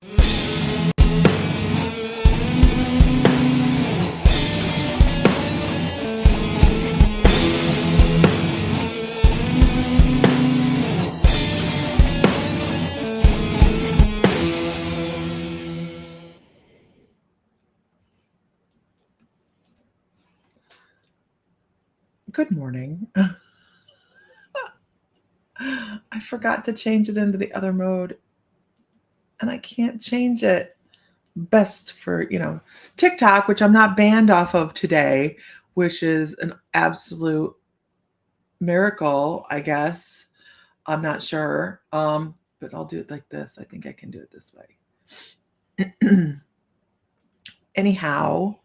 Good morning. I forgot to change it into the other mode, and I can't change it. Best for, TikTok, which I'm not banned off of today, which is an absolute miracle, I guess. I'm not sure. But I'll do it like this. I think I can do it this way. Anyhow,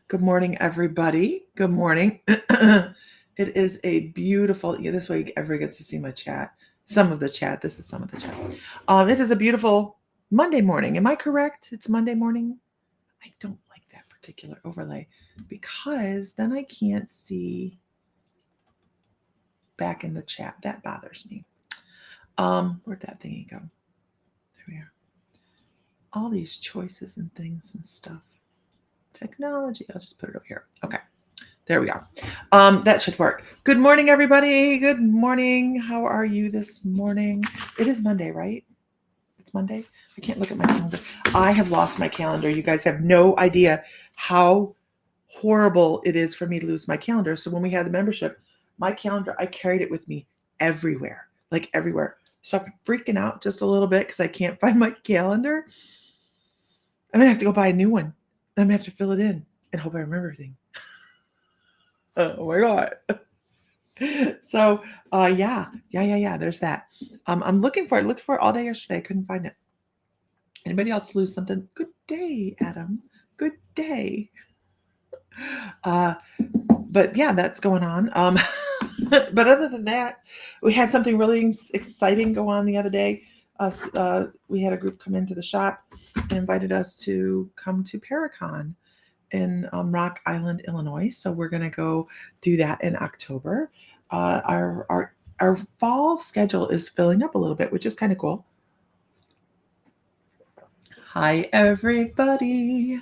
good morning, everybody. Good morning. It is a beautiful, this way everybody gets to see my chat. Some of the chat. This is some of the chat. It is a beautiful Monday morning. Am I correct? It's Monday morning. I don't like that particular overlay because then I can't see back in the chat. That bothers me. Where'd that thingy go? There we are. All these choices and things and stuff. Technology. I'll just put it over here. Okay. There we are. That should work. Good morning, everybody. Good morning. How are you this morning? It is Monday, right? It's Monday. I can't look at my calendar. I have lost my calendar. You guys have no idea how horrible it is for me to lose my calendar. So when we had the membership, my calendar, I carried it with me everywhere, like everywhere. So I'm freaking out just a little bit because I can't find my calendar. I'm going to have to go buy a new one. I'm going to have to fill it in and hope I remember everything. Oh my God. So, yeah. There's that. I'm looking for it all day yesterday. I couldn't find it. Anybody else lose something? Good day, Adam. Good day. But yeah, that's going on. But other than that, we had something really exciting go on the other day. We had a group come into the shop and invited us to come to Paracon in Rock Island, Illinois. So we're going to go do that in October. Our fall schedule is filling up a little bit, which is kind of cool. Hi, everybody.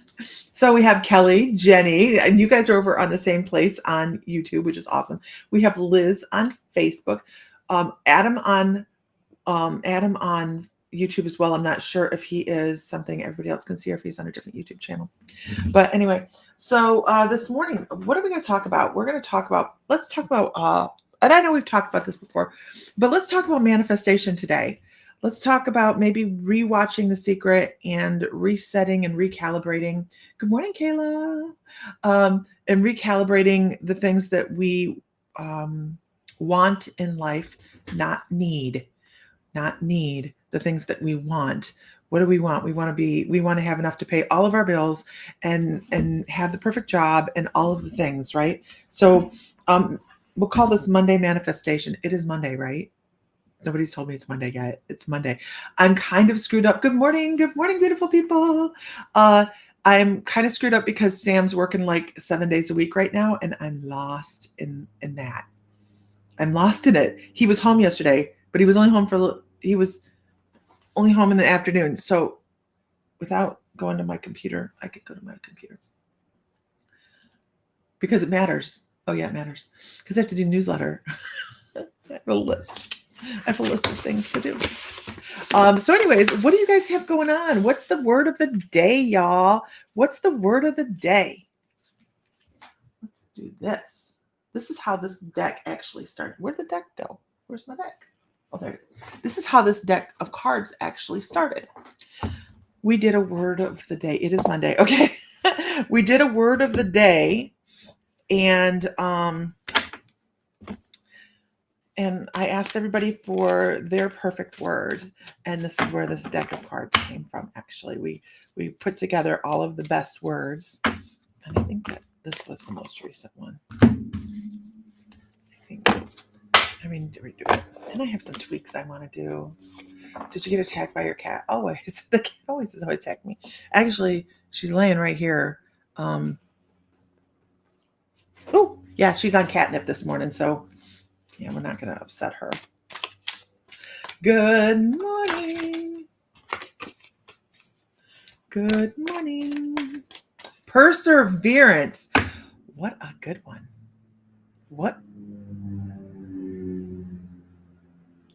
So we have Kelly, Jenny, and you guys are over on the same place on YouTube, which is awesome. We have Liz on Facebook, Adam on YouTube as well. I'm not sure if he is something everybody else can see or if he's on a different YouTube channel. But anyway, so this morning, what are we going to talk about? Let's talk about, and I know we've talked about this before, but let's talk about manifestation today. Let's talk about maybe rewatching The Secret and resetting and recalibrating. Good morning, Kayla. And recalibrating the things that we want in life, not need the things that we want. What do we want? We want to have enough to pay all of our bills and have the perfect job and all of the things, right? So we'll call this Monday manifestation. It is Monday, right? Nobody's told me it's Monday yet. It's Monday. I'm kind of screwed up. Good morning, beautiful people. I'm kind of screwed up because Sam's working like 7 days a week right now, and I'm lost in that. I'm lost in it. He was home yesterday, but he was only home in the afternoon. So without going to my computer, I could go to my computer because it matters. Oh yeah, it matters because I have to do newsletter. I have a list of things to do. So anyways, what do you guys have going on? What's the word of the day, y'all? What's the word of the day? Let's do this. This is how this deck actually started. Where'd the deck go? Where's my deck? Oh, there it is. This is how this deck of cards actually started. We did a word of the day. It is Monday. Okay. We did a word of the day, and I asked everybody for their perfect word, and this is where this deck of cards came from. Actually, we put together all of the best words, and I think that this was the most recent one. Redo it. And I have some tweaks I want to do. Did you get attacked by your cat? Always. The cat always is how it attacked me. Actually, she's laying right here. Oh, yeah, she's on catnip this morning, so yeah, we're not going to upset her. Good morning. Good morning. Perseverance. What a good one. What?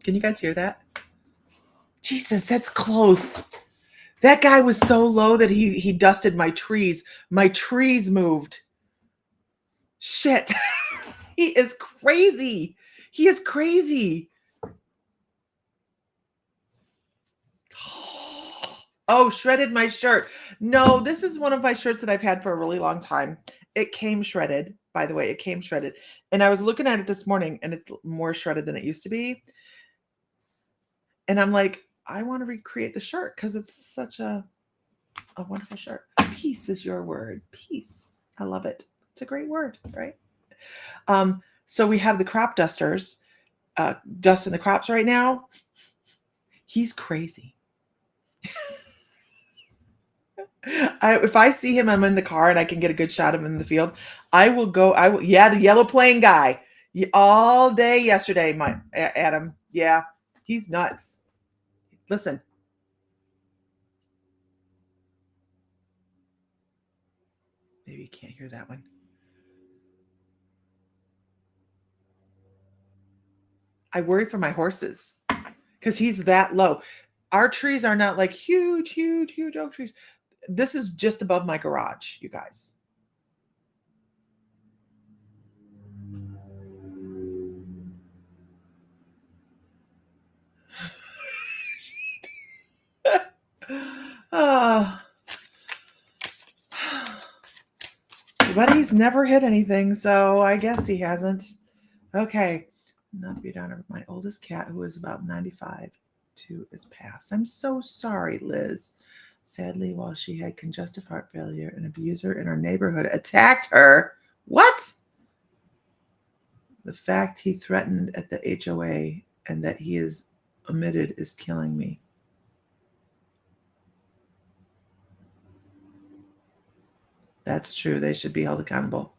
Can you guys hear that? Jesus, that's close. That guy was so low that he dusted my trees. My trees moved. Shit. He is crazy. He is crazy. Oh, shredded my shirt. No, this is one of my shirts that I've had for a really long time. It came shredded, by the way. It came shredded. And I was looking at it this morning and it's more shredded than it used to be. And I'm like, I want to recreate the shirt because it's such a wonderful shirt. Peace is your word. Peace. I love it. It's a great word, right? So we have the crop dusters dusting the crops right now. He's crazy. If I see him, I'm in the car and I can get a good shot of him in the field. I will go. Yeah, the yellow plane guy. All day yesterday, my Adam. Yeah, he's nuts. Listen. Maybe you can't hear that one. I worry for my horses because he's that low. Our trees are not like huge, huge, huge oak trees. This is just above my garage, you guys. But he's never hit anything, so I guess he hasn't. Okay. Not be down. My oldest cat, who is about 95, is passed. I'm so sorry, Liz. Sadly, while she had congestive heart failure, an abuser in our neighborhood attacked her. What? The fact he threatened at the HOA and that he is omitted is killing me. That's true. They should be held accountable.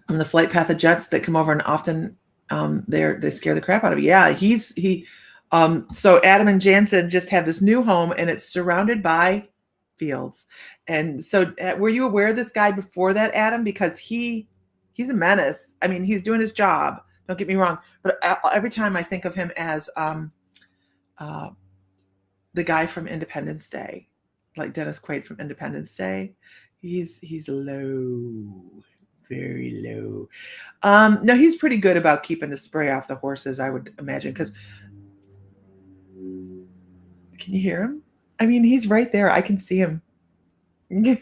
And the flight path of jets that come over and often they scare the crap out of me. Yeah, so Adam and Jansen just have this new home and it's surrounded by fields. And so were you aware of this guy before that, Adam? Because he's a menace. I mean, he's doing his job. Don't get me wrong. But every time I think of him as the guy from Independence Day, like Dennis Quaid from Independence Day, he's low, very low. No, he's pretty good about keeping the spray off the horses, I would imagine. Because can you hear him? I mean, he's right there. I can see him. Oh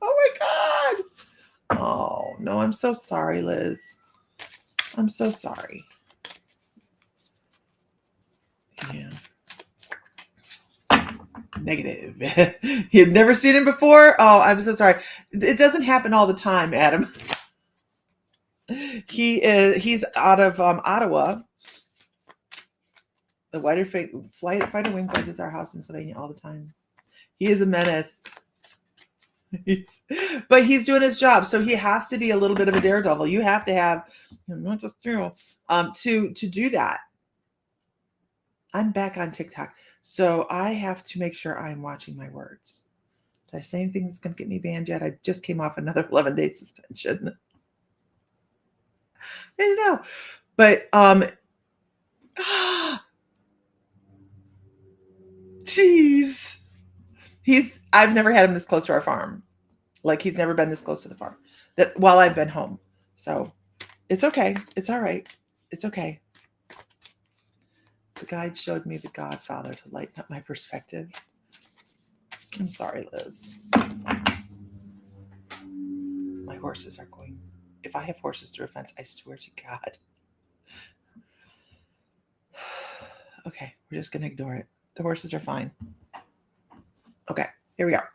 my God. Oh no, I'm so sorry, Liz. I'm so sorry. Yeah. Negative. You'd never seen him before? Oh, I'm so sorry. It doesn't happen all the time, Adam. He's out of Ottawa. The fighter wing buzzes our house in Sylvania all the time. He is a menace. But he's doing his job, so he has to be a little bit of a daredevil. You have to have, not just true, to do that. I'm back on TikTok, so I have to make sure I'm watching my words. Did I say anything that's going to get me banned yet? I just came off another 11-day suspension. I don't know, but jeez, I've never had him this close to our farm. Like he's never been this close to the farm that while I've been home. So it's okay. It's all right. It's okay. The guide showed me The Godfather to lighten up my perspective. I'm sorry, Liz. My horses are going. If I have horses through a fence, I swear to God. Okay, we're just going to ignore it. The horses are fine. Okay, here we are.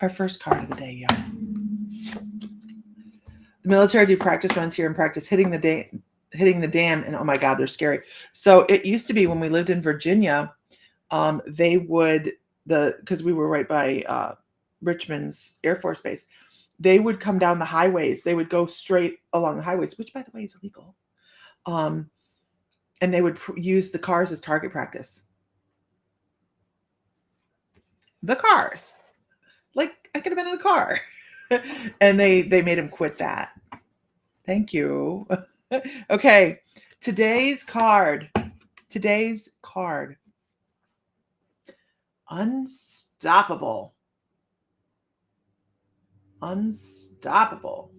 Our first card of the day, y'all. The military do practice runs here and practice hitting the dam, and oh my God, they're scary. So it used to be when we lived in Virginia, they would, because we were right by Richmond's Air Force Base, they would come down the highways. They would go straight along the highways, which by the way is illegal. And they would use the cars as target practice. the cars. Like I could have been in the car. And they made him quit that. Thank you. Okay. Today's card. Unstoppable. Unstoppable.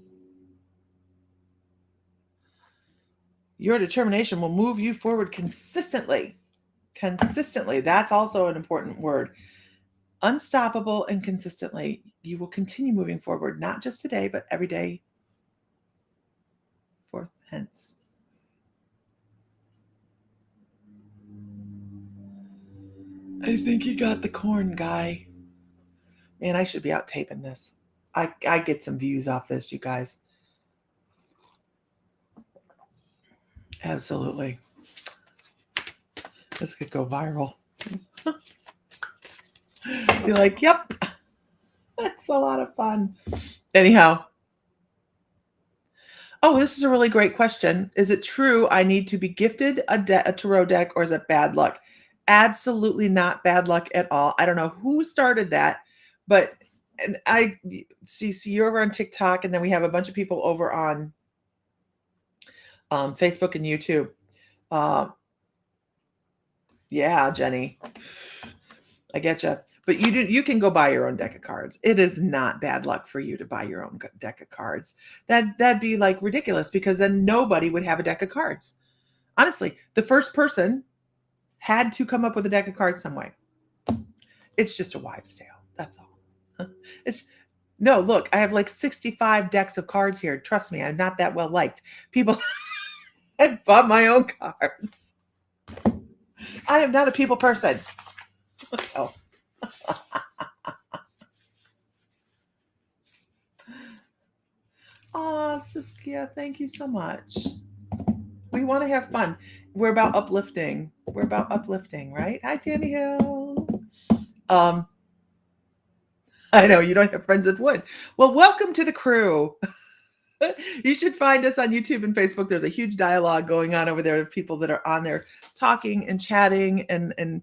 Your determination will move you forward consistently. Consistently. That's also an important word. Unstoppable and consistently. You will continue moving forward, not just today, but every day forth hence. I think he got the corn guy. Man, I should be out taping this. I get some views off this, you guys. Absolutely. This could go viral. Be like, yep, that's a lot of fun. Anyhow. Oh, this is a really great question. Is it true I need to be gifted a tarot deck, or is it bad luck? Absolutely not bad luck at all. I don't know who started that, but and I see you're over on TikTok, and then we have a bunch of people over on Facebook and YouTube. Yeah, Jenny, I get you. But you can go buy your own deck of cards. It is not bad luck for you to buy your own deck of cards. That'd be like ridiculous, because then nobody would have a deck of cards. Honestly, the first person had to come up with a deck of cards some way. It's just a wives' tale. That's all. No, look, I have like 65 decks of cards here. Trust me, I'm not that well liked. People had bought my own cards. I am not a people person. Oh. Oh, Saskia, thank you so much. We want to have fun. We're about uplifting. Right? Hi, Tammy Hill. I know you don't have friends that would. Well, welcome to the crew. You should find us on YouTube and Facebook. There's a huge dialogue going on over there of people that are on there talking and chatting, and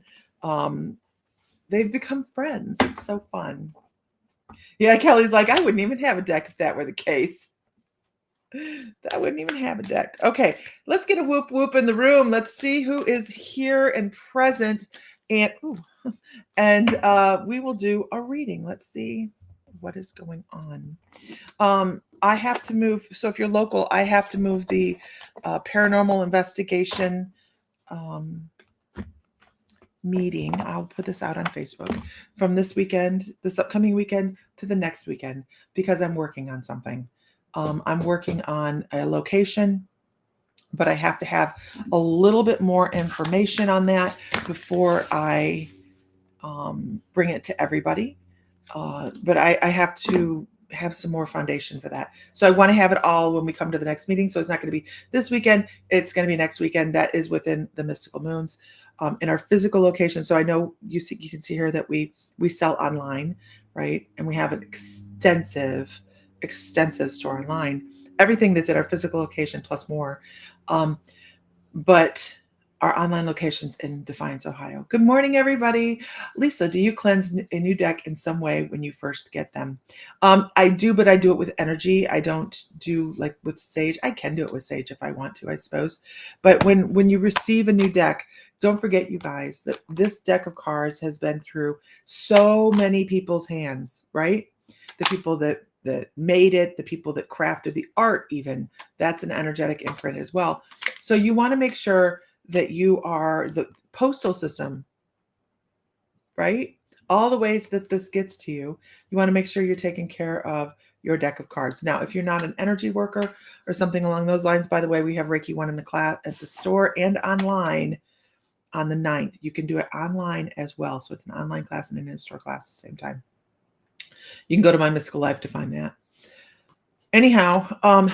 they've become friends. It's so fun. Yeah, Kelly's like, I wouldn't even have a deck if that were the case. I wouldn't even have a deck. Okay, let's get a whoop whoop in the room. Let's see who is here and present, and we will do a reading. Let's see what is going on. I have to move. So if you're local, I have to move the paranormal investigation meeting. I'll put this out on Facebook from this upcoming weekend to the next weekend, because I'm working on something. I'm working on a location, but I have to have a little bit more information on that before I bring it to everybody. But I have to have some more foundation for that. So I want to have it all when we come to the next meeting. So it's not going to be this weekend. It's going to be next weekend. That is within the Mystical Moons in our physical location. So I know you can see here that we sell online, right? And we have an extensive store online, everything that's at our physical location plus more. But our online locations in Defiance, Ohio. Good morning, everybody. Lisa, do you cleanse a new deck in some way when you first get them? I do, but I do it with energy. I don't do like with sage. I can do it with sage if I want to, I suppose. But when you receive a new deck, don't forget, you guys, that this deck of cards has been through so many people's hands, right? The people that made it, the people that crafted the art, even, that's an energetic imprint as well. So you want to make sure that you are the postal system, right? All the ways that this gets to you, you want to make sure you're taking care of your deck of cards. Now, if you're not an energy worker or something along those lines, by the way, we have Reiki 1 in the class at the store and online on the 9th. You can do it online as well. So it's an online class and an in-store class at the same time. You can go to My Mystical Life to find that. Anyhow,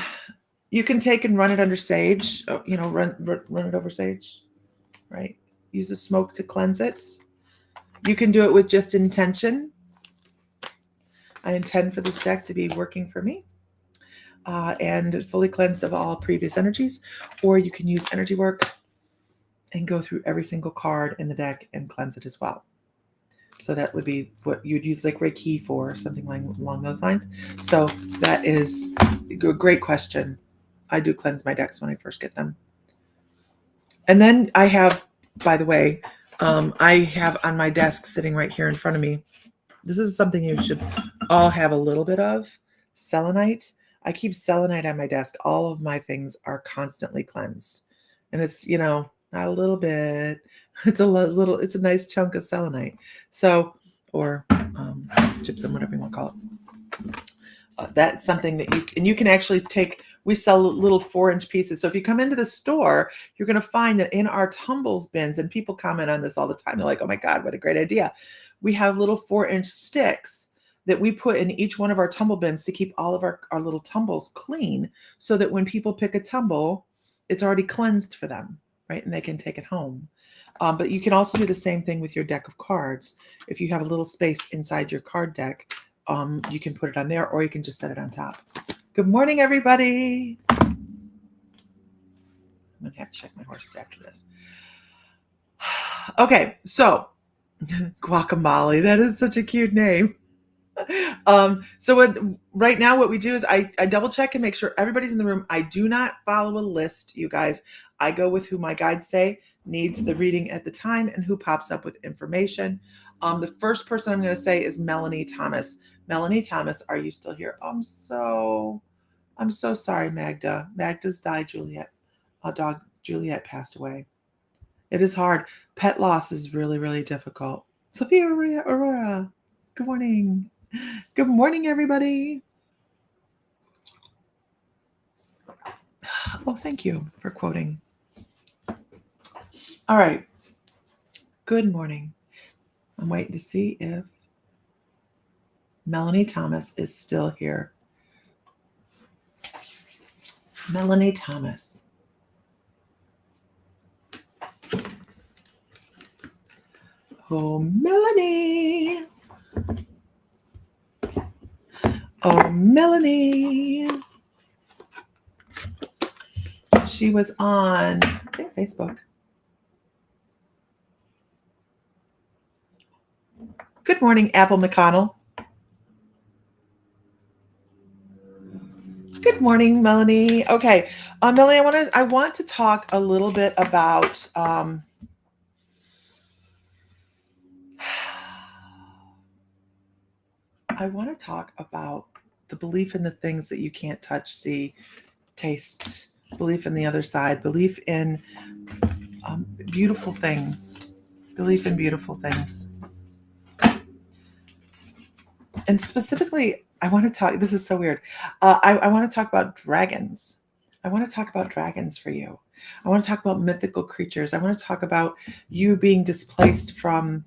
you can take and run it under sage, run it over sage, right? Use the smoke to cleanse it. You can do it with just intention. I intend for this deck to be working for me and fully cleansed of all previous energies. Or you can use energy work and go through every single card in the deck and cleanse it as well. So that would be what you'd use like Reiki for, or something along those lines. So that is a great question. I do cleanse my decks when I first get them. And then I have, by the way, I have on my desk sitting right here in front of me. This is something you should all have a little bit of, selenite. I keep selenite on my desk. All of my things are constantly cleansed. And it's, not a little bit. It's it's a nice chunk of selenite. So, or gypsum, whatever you want to call it. That's something that you can actually take. We sell little 4-inch pieces. So if you come into the store, you're going to find that in our tumbles bins, and people comment on this all the time. They're like, oh my God, what a great idea. We have little 4-inch sticks that we put in each one of our tumble bins to keep all of our little tumbles clean, so that when people pick a tumble, it's already cleansed for them, right? And they can take it home. But you can also do the same thing with your deck of cards. If you have a little space inside your card deck, you can put it on there, or you can just set it on top. Good morning, everybody. I'm going to have to check my horses after this. Okay, so Guacamole, that is such a cute name. Right now what we do is I double check and make sure everybody's in the room. I do not follow a list, you guys. I go with who my guides say needs the reading at the time and who pops up with information. The first person I'm going to say is Melanie Thomas. Melanie Thomas, are you still here? I'm so sorry, Magda. Magda's died, Juliet. Our dog Juliet passed away. It is hard. Pet loss is really, really difficult. Sophia Aurora, good morning. Good morning, everybody. Well, thank you for quoting. All right. Good morning. I'm waiting to see if Melanie Thomas is still here. Melanie Thomas. Oh, Melanie. Oh, Melanie. She was on, I think, Facebook. Good morning, Apple McConnell. Good morning, Melanie. Okay, Melanie, I want to talk a little bit about I want to talk about the belief in the things that you can't touch, see, taste, belief in the other side, belief in beautiful things, belief in beautiful things. And specifically, I want to talk, this is so weird. I want to talk about dragons. I want to talk about dragons for you. I want to talk about mythical creatures. I want to talk about you being displaced from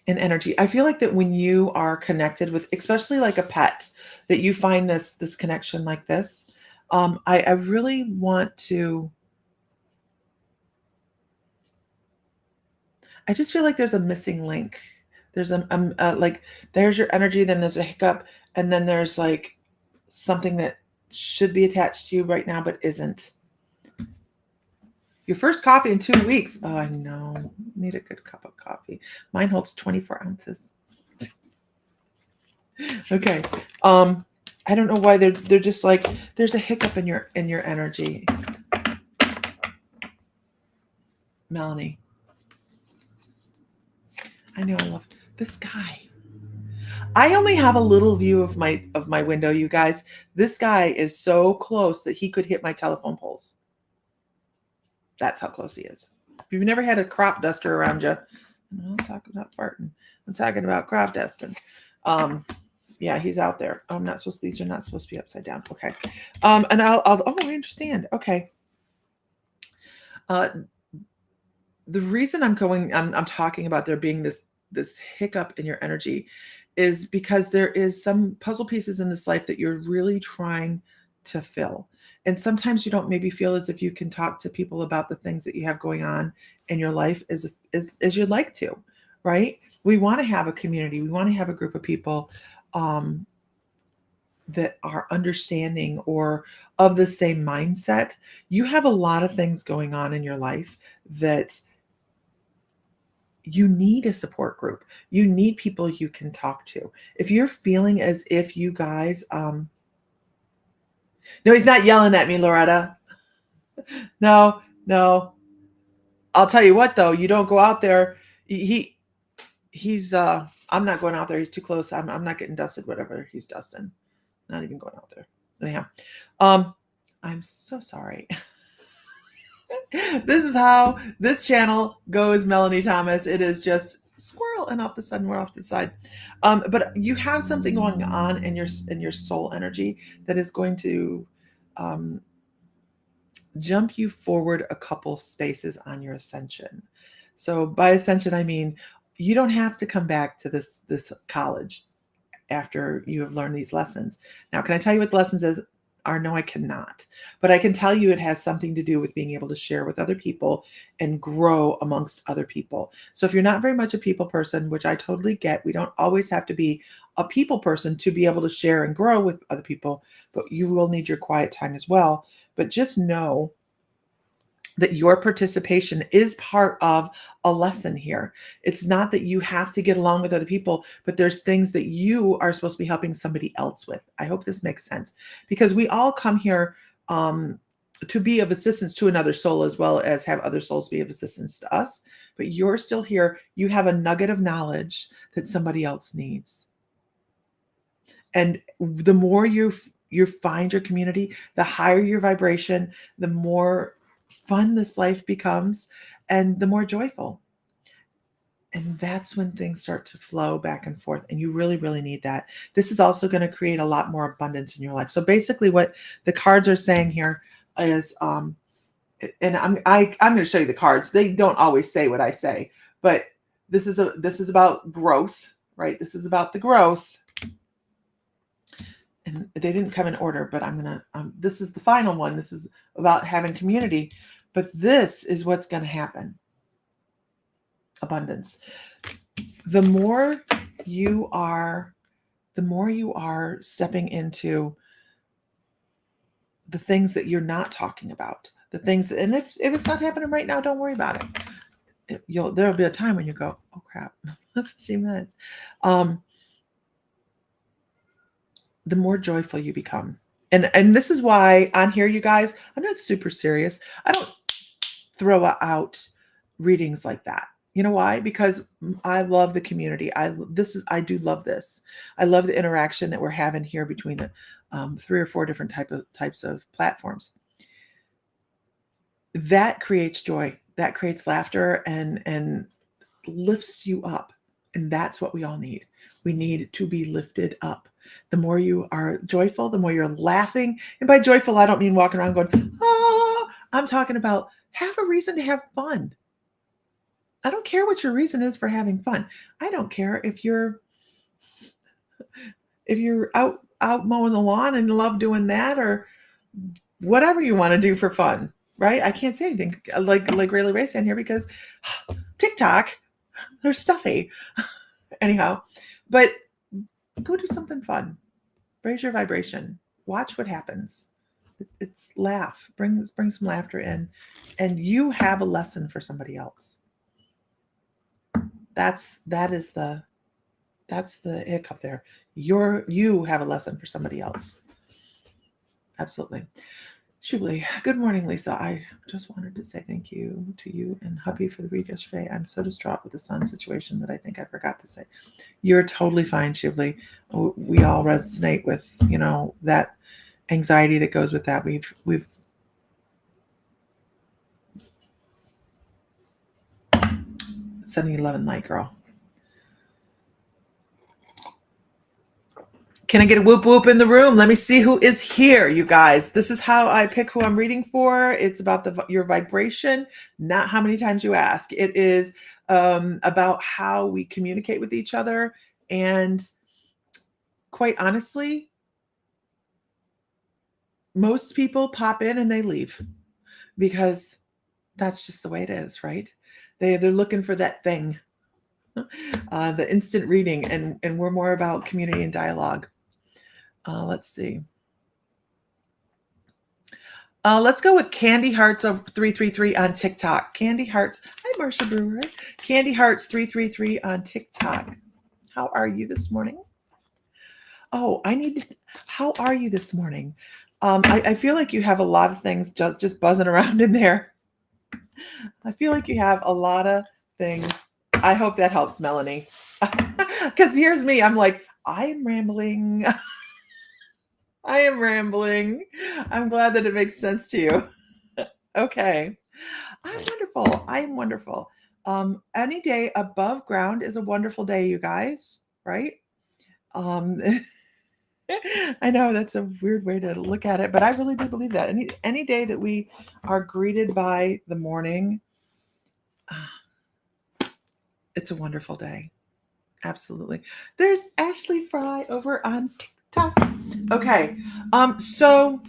an energy. I feel like that when you are connected with, especially like a pet, that you find this connection like this. I really want to. I just feel like there's a missing link. There's like there's your energy, then there's a hiccup, and then there's like something that should be attached to you right now but isn't. Your first coffee in 2 weeks. Oh, I know. Need a good cup of coffee. Mine holds 24 ounces. Okay. I don't know why they're just like there's a hiccup in your energy. Melanie. I know, I love this guy. I only have a little view of my window, you guys. This guy is so close that he could hit my telephone poles. That's how close he is. If you've never had a crop duster around you, I'm not talking about farting. I'm talking about crop dusting. Yeah, he's out there. I'm not supposed to, these are not supposed to be upside down. Okay. And I'll oh, I understand. Okay. The reason I'm talking about there being this hiccup in your energy is because there is some puzzle pieces in this life that you're really trying to fill. And sometimes you don't maybe feel as if you can talk to people about the things that you have going on in your life as you'd like to, right? We want to have a community. We want to have a group of people that are understanding or of the same mindset. You have a lot of things going on in your life that you need a support group. You need people you can talk to. If you're feeling as if you guys, no, he's not yelling at me, Loretta. No, no. I'll tell you what, though, you don't go out there. He's, I'm not going out there. He's too close. I'm not getting dusted, whatever he's dusting. Not even going out there. Anyhow, I'm so sorry. This is how this channel goes, Melanie Thomas. It is just squirrel, and all of a sudden we're off to the side. But you have something going on in your soul energy that is going to jump you forward a couple spaces on your ascension. So by ascension, I mean you don't have to come back to this college after you have learned these lessons. Now, can I tell you what the lessons are? No, I cannot. But I can tell you it has something to do with being able to share with other people and grow amongst other people. So if you're not very much a people person, which I totally get, we don't always have to be a people person to be able to share and grow with other people, but you will need your quiet time as well. But just know that your participation is part of a lesson here. It's not that you have to get along with other people, but there's things that you are supposed to be helping somebody else with. I hope this makes sense, because we all come here to be of assistance to another soul, as well as have other souls be of assistance to us. But you're still here. You have a nugget of knowledge that somebody else needs. And the more you find your community, the higher your vibration, the more fun this life becomes, and the more joyful. And that's when things start to flow back and forth. And you really, really need that. This is also going to create a lot more abundance in your life. So basically what the cards are saying here is, and I'm going to show you the cards. They don't always say what I say, but this is about growth, right? This is about the growth. And they didn't come in order, but I'm going to, this is the final one. This is about having community, but this is what's going to happen. Abundance. The more you are stepping into the things that you're not talking about, the things, and if it's not happening right now, don't worry about it. There'll be a time when you go, oh crap, that's what she meant. The more joyful you become. And this is why on here, you guys, I'm not super serious. I don't throw out readings like that. You know why? Because I love the community. I do love this. I love the interaction that we're having here between the 3 or 4 different types of platforms. That creates joy. That creates laughter and lifts you up. And that's what we all need. We need to be lifted up. The more you are joyful, the more you're laughing. And by joyful, I don't mean walking around going, ah. I'm talking about have a reason to have fun. I don't care what your reason is for having fun. I don't care if you're out mowing the lawn and love doing that, or whatever you want to do for fun, right? I can't say anything like Rayleigh Ray saying here because TikTok, they're stuffy. Anyhow, but go do something fun. Raise your vibration. Watch what happens. It's laugh. Bring some laughter in, and you have a lesson for somebody else. That's the hiccup there. You have a lesson for somebody else. Absolutely. Shubli, good morning, Lisa. I just wanted to say thank you to you and hubby for the read yesterday. I'm so distraught with the sun situation that I think I forgot to say. You're totally fine, Shubli. We all resonate with, that anxiety that goes with that. We've 7-Eleven light girl. Can I get a whoop whoop in the room? Let me see who is here, you guys. This is how I pick who I'm reading for. It's about your vibration, not how many times you ask. It is about how we communicate with each other. And quite honestly, most people pop in and they leave because that's just the way it is, right? They're looking for that thing, the instant reading, and we're more about community and dialogue. Let's see. Let's go with Candy Hearts of 333 on TikTok. Candy Hearts. Hi, Marsha Brewer. Candy Hearts 333 on TikTok. How are you this morning? Oh, how are you this morning? I feel like you have a lot of things just buzzing around in there. I feel like you have a lot of things. I hope that helps, Melanie. Because here's me. I'm like, I am rambling. I am rambling. I'm glad that it makes sense to you. Okay. I'm wonderful. I'm wonderful. Any day above ground is a wonderful day, you guys, right? Um, I know that's a weird way to look at it, but I really do believe that. Any day that we are greeted by the morning, it's a wonderful day. Absolutely. There's Ashley Fry over on TikTok. Okay. So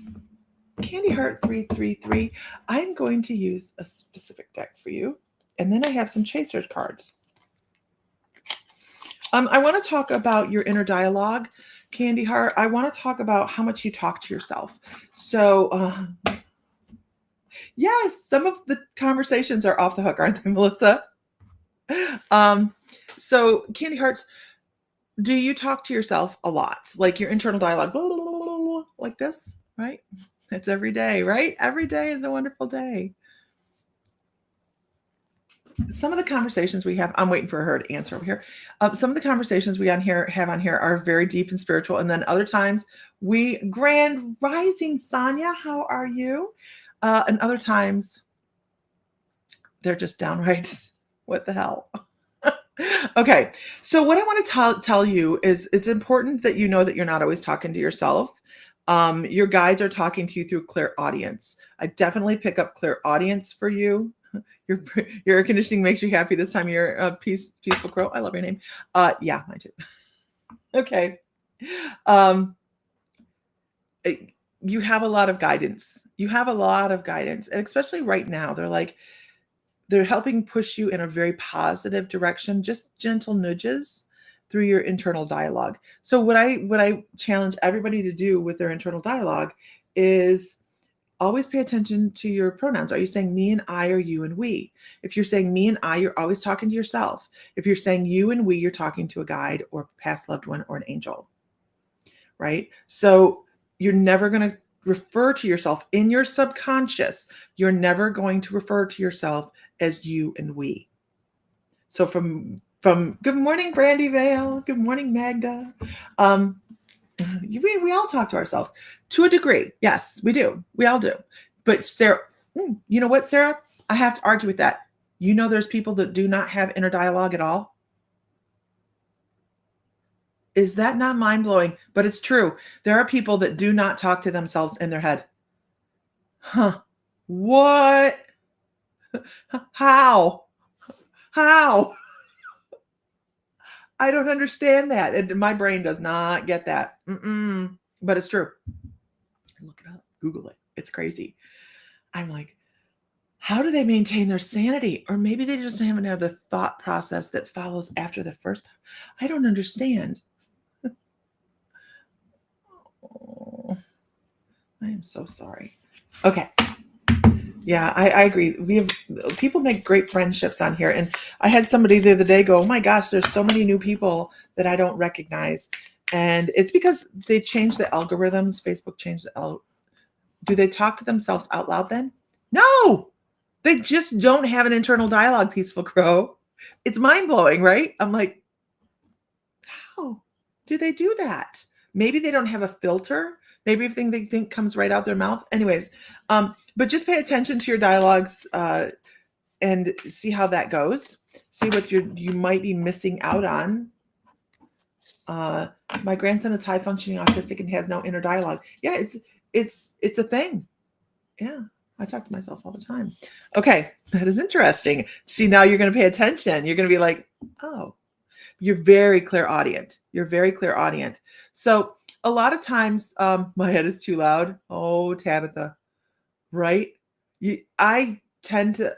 Candy Heart 333, I'm going to use a specific deck for you. And then I have some chaser cards. I want to talk about your inner dialogue, Candy Heart. I want to talk about how much you talk to yourself. So, yes, some of the conversations are off the hook, aren't they, Melissa? So Candy Hearts, do you talk to yourself a lot? Like your internal dialogue, blah, blah, blah, blah, blah, like this, right? It's every day, right? Every day is a wonderful day. Some of the conversations we have, I'm waiting for her to answer over here. Some of the conversations we have on here are very deep and spiritual. And then other times grand rising, Sonia, how are you? And other times they're just downright, what the hell? Okay. So what I want to tell you is it's important that you know that you're not always talking to yourself. Your guides are talking to you through clear audience. I definitely pick up clear audience for you. Your air conditioning makes you happy this time of year. Peaceful Crow. I love your name. Yeah, mine too. Okay. You have a lot of guidance. You have a lot of guidance. And especially right now, they're helping push you in a very positive direction, just gentle nudges through your internal dialogue. So what I challenge everybody to do with their internal dialogue is always pay attention to your pronouns. Are you saying me and I, or you and we? If you're saying me and I, you're always talking to yourself. If you're saying you and we, you're talking to a guide or past loved one or an angel, right? So you're never going to refer to yourself in your subconscious. You're never going to refer to yourself as you and we. So from good morning, Brandy Vale. Good morning, Magda. We all talk to ourselves to a degree. Yes, we do. We all do. But Sarah, you know what, Sarah? I have to argue with that. You know, there's people that do not have inner dialogue at all. Is that not mind-blowing? But it's true. There are people that do not talk to themselves in their head. Huh. What? How? I don't understand that. My brain does not get that. But it's true. Look it up. Google it. It's crazy. I'm like, how do they maintain their sanity? Or maybe they just haven't had the thought process that follows after the first. I don't understand. Oh, I am so sorry. Okay. Yeah, I agree. People make great friendships on here. And I had somebody the other day go, oh my gosh, there's so many new people that I don't recognize. And it's because they changed the algorithms. Facebook changed do they talk to themselves out loud then? No, they just don't have an internal dialogue, Peaceful Crow. It's mind-blowing, right? I'm like, how do they do that? Maybe they don't have a filter. Maybe everything they think comes right out their mouth. Anyways, but just pay attention to your dialogues and see how that goes. See what you might be missing out on. My grandson is high functioning autistic and has no inner dialogue. Yeah, it's a thing. Yeah, I talk to myself all the time. Okay, that is interesting. See, now you're going to pay attention. You're going to be like, oh, you're very clairaudient. You're very clairaudient. So a lot of times, my head is too loud. Oh, Tabitha, right? I tend to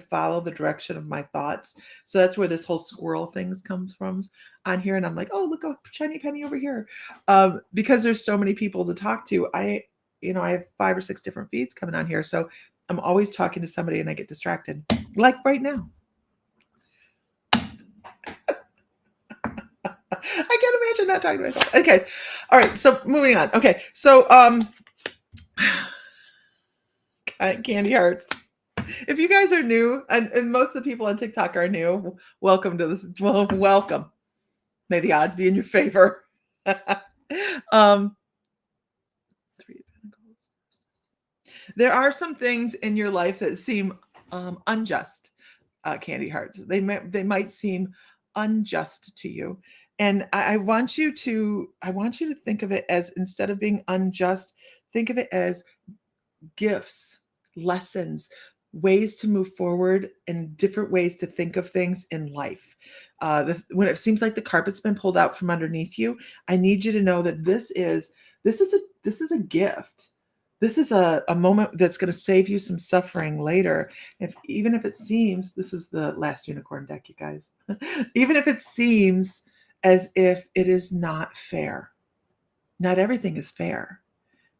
follow the direction of my thoughts. So that's where this whole squirrel things comes from on here. And I'm like, oh, look, a shiny penny over here. Because there's so many people to talk to. I have 5 or 6 different feeds coming on here. So I'm always talking to somebody and I get distracted, like right now. I can't imagine not talking to myself. Okay. All right. So moving on. Okay. So, Candy Hearts. If you guys are new, and most of the people on TikTok are new, welcome to this. Well, welcome. May the odds be in your favor. Three of Pentacles. There are some things in your life that seem unjust, Candy Hearts. They might seem unjust to you, and I want you to think of it as, instead of being unjust, think of it as gifts, lessons, ways to move forward, and different ways to think of things in life. When it seems like the carpet's been pulled out from underneath you, I need you to know that this is a gift. This is a moment that's going to save you some suffering later. Even if it seems, this is the last unicorn deck, you guys. Even if it seems as if it is not fair. Not everything is fair,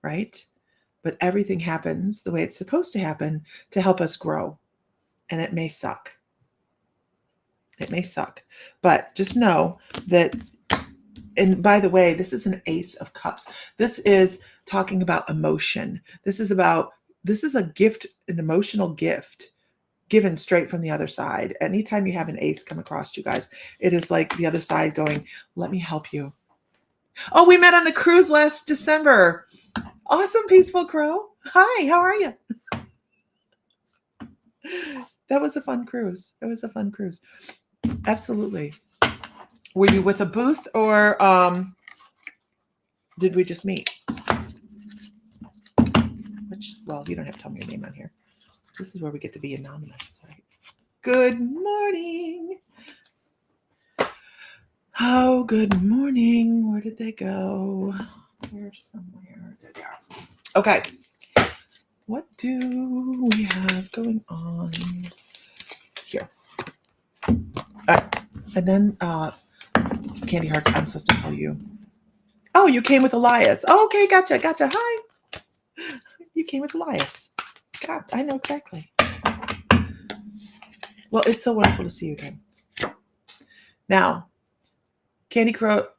right? But everything happens the way it's supposed to happen to help us grow. And it may suck. It may suck. But just know that, and by the way, this is an Ace of Cups. This is talking about emotion. This is a gift, an emotional gift given straight from the other side. Anytime you have an ace come across you guys, it is like the other side going, let me help you. Oh, we met on the cruise last December. Awesome, Peaceful Crow. Hi, how are you? That was a fun cruise. Absolutely. Were you with a booth, or did we just meet? Well, you don't have to tell me your name on here. This is where we get to be anonymous, right? Good morning. Oh, good morning. Where did they go? They're somewhere. There they are. Okay. What do we have going on here? All right. And then, Candy Hearts, I'm supposed to call you. Oh, you came with Elias. Oh, okay, gotcha. Hi. You came with Elias. God, I know exactly. Well, it's so wonderful to see you again. Now, Candy Hearts.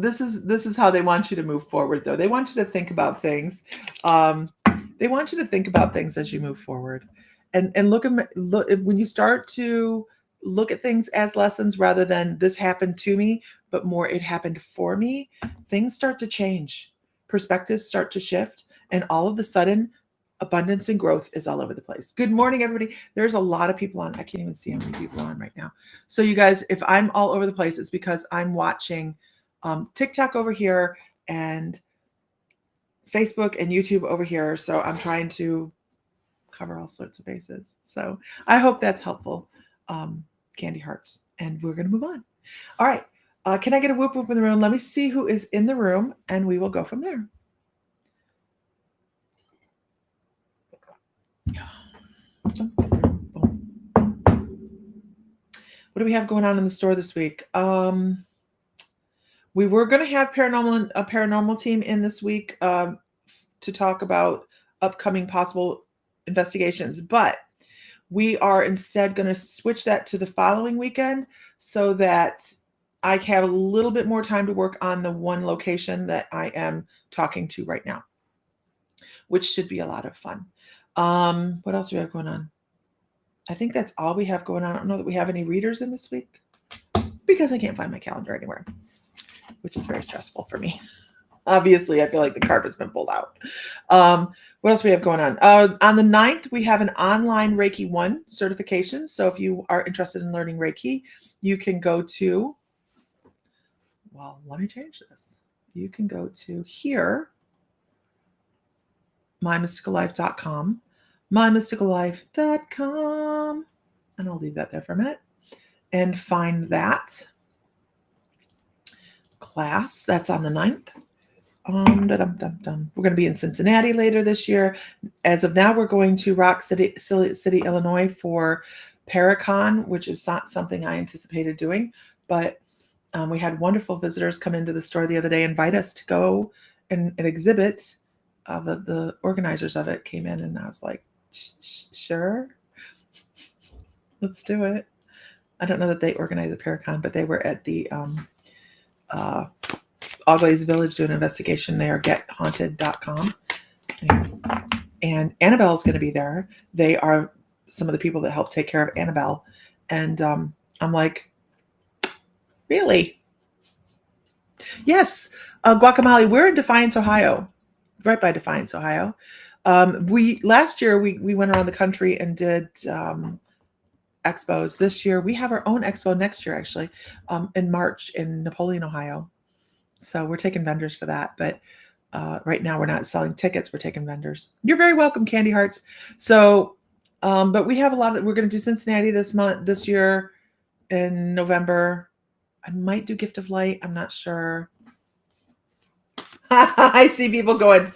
This is how they want you to move forward, though. They want you to think about things. They want you to think about things as you move forward, and look when you start to look at things as lessons rather than this happened to me, but more it happened for me. Things start to change, perspectives start to shift, and all of a sudden, abundance and growth is all over the place. Good morning, everybody. There's a lot of people on. I can't even see how many people are on right now. So you guys, if I'm all over the place, it's because I'm watching TikTok over here and Facebook and YouTube over here. So I'm trying to cover all sorts of bases. So I hope that's helpful, Candy Hearts. And we're going to move on. All right. Can I get a whoop whoop in the room? Let me see who is in the room, and we will go from there. What do we have going on in the store this week? We were going to have a paranormal team in this week to talk about upcoming possible investigations, but we are instead going to switch that to the following weekend so that I have a little bit more time to work on the one location that I am talking to right now, which should be a lot of fun. What else do we have going on? I think that's all we have going on. I don't know that we have any readers in this week because I can't find my calendar anywhere, which is very stressful for me. Obviously, I feel like the carpet's been pulled out. What else do we have going on? On the 9th, we have an online Reiki 1 certification. So if you are interested in learning Reiki, you can go to, well, let me change this. You can go to here, mymysticallife.com, mymysticallife.com, and I'll leave that there for a minute and find that class. That's on the 9th. We're going to be in Cincinnati later this year. As of now, we're going to Rock City, Illinois for Paracon, which is not something I anticipated doing, but We had wonderful visitors come into the store the other day, invite us to go and exhibit. The organizers of it came in, and I was like, sure, let's do it. I don't know that they organized the Paracon, but they were at the All Glaze Village doing an investigation there, gethaunted.com. And Annabelle's going to be there. They are some of the people that help take care of Annabelle. And I'm like, really? Yes, Guacamole. We're in Defiance, Ohio, right by Defiance, Ohio. Last year we went around the country and did expos. This year we have our own expo next year, actually, in March in Napoleon, Ohio. So we're taking vendors for that. But right now we're not selling tickets. We're taking vendors. You're very welcome, Candy Hearts. So, but we have a lot of, we're going to do Cincinnati this year in November. I might do Gift of Light. I'm not sure. I see people going,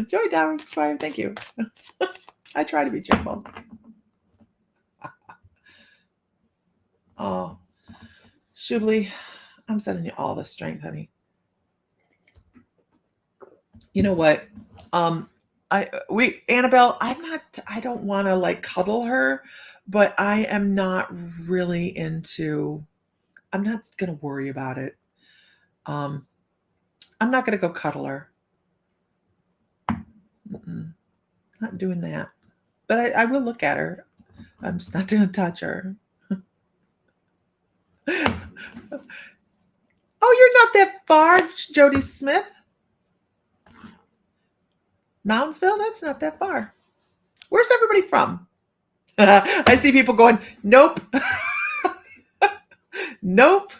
Joy Down Fire. Thank you. I try to be cheerful. Oh, Shubli, I'm sending you all the strength, honey. You know what? Annabelle, I don't want to like cuddle her, but I am not really I'm not going to worry about it. I'm not going to go cuddle her. Not doing that. But I will look at her. I'm just not going to touch her. Oh, you're not that far, Jody Smith. Moundsville? That's not that far. Where's everybody from? I see people going, nope. Nope.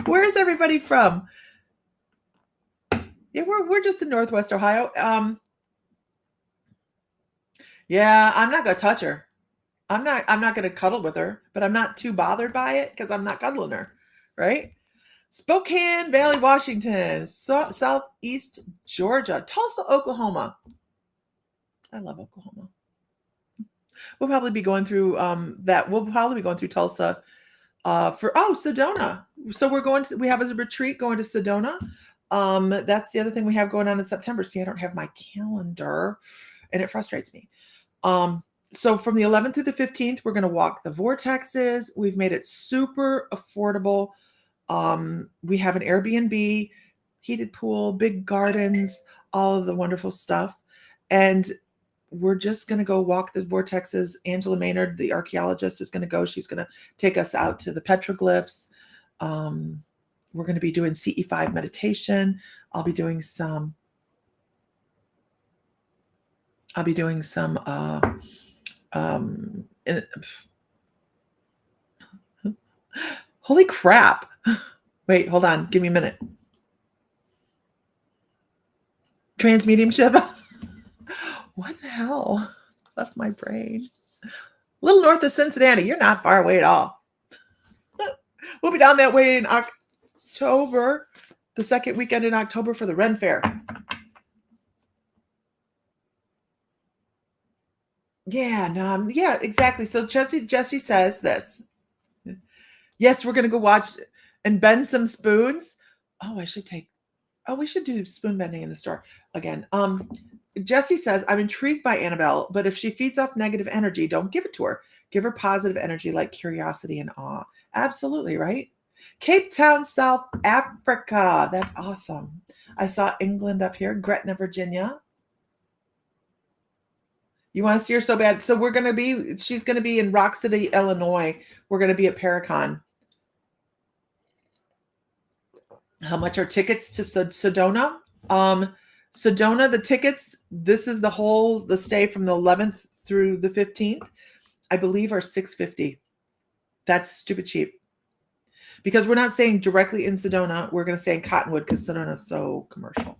Where's everybody from? Yeah, we're just in Northwest Ohio. Yeah, I'm not gonna touch her. I'm not gonna cuddle with her, but I'm not too bothered by it because I'm not cuddling her, right? Spokane Valley, Washington, Southeast Georgia, Tulsa, Oklahoma. I love Oklahoma. We'll probably be going through that. We'll probably be going through Tulsa for Sedona. So we have as a retreat going to Sedona. That's the other thing we have going on in September. See, I don't have my calendar, and it frustrates me. So from the 11th through the 15th, we're going to walk the vortexes. We've made it super affordable. We have an Airbnb, heated pool, big gardens, all of the wonderful stuff. And we're just going to go walk the vortexes. Angela Maynard, the archaeologist, is going to go. She's going to take us out to the petroglyphs. We're going to be doing CE5 meditation. I'll be doing some holy crap. Wait, hold on. Give me a minute. Mediumship. What the hell? Left my brain. A little north of Cincinnati. You're not far away at all. We'll be down that way in October, the second weekend in October for the Ren Fair. Yeah, yeah, exactly. So Jesse says this. Yes, we're gonna go watch and bend some spoons. Oh, we should do spoon bending in the store again. Jesse says, I'm intrigued by Annabelle, but if she feeds off negative energy, don't give it to her. Give her positive energy like curiosity and awe. Absolutely, right? Cape Town, South Africa. That's awesome. I saw England up here, Gretna, Virginia. You want to see her so bad. So she's going to be in Rock City, Illinois. We're going to be at Paracon. How much are tickets to Sedona? Sedona, the tickets, this is the stay from the 11th through the 15th, I believe are $650. That's stupid cheap. Because we're not staying directly in Sedona. We're going to stay in Cottonwood because Sedona is so commercial.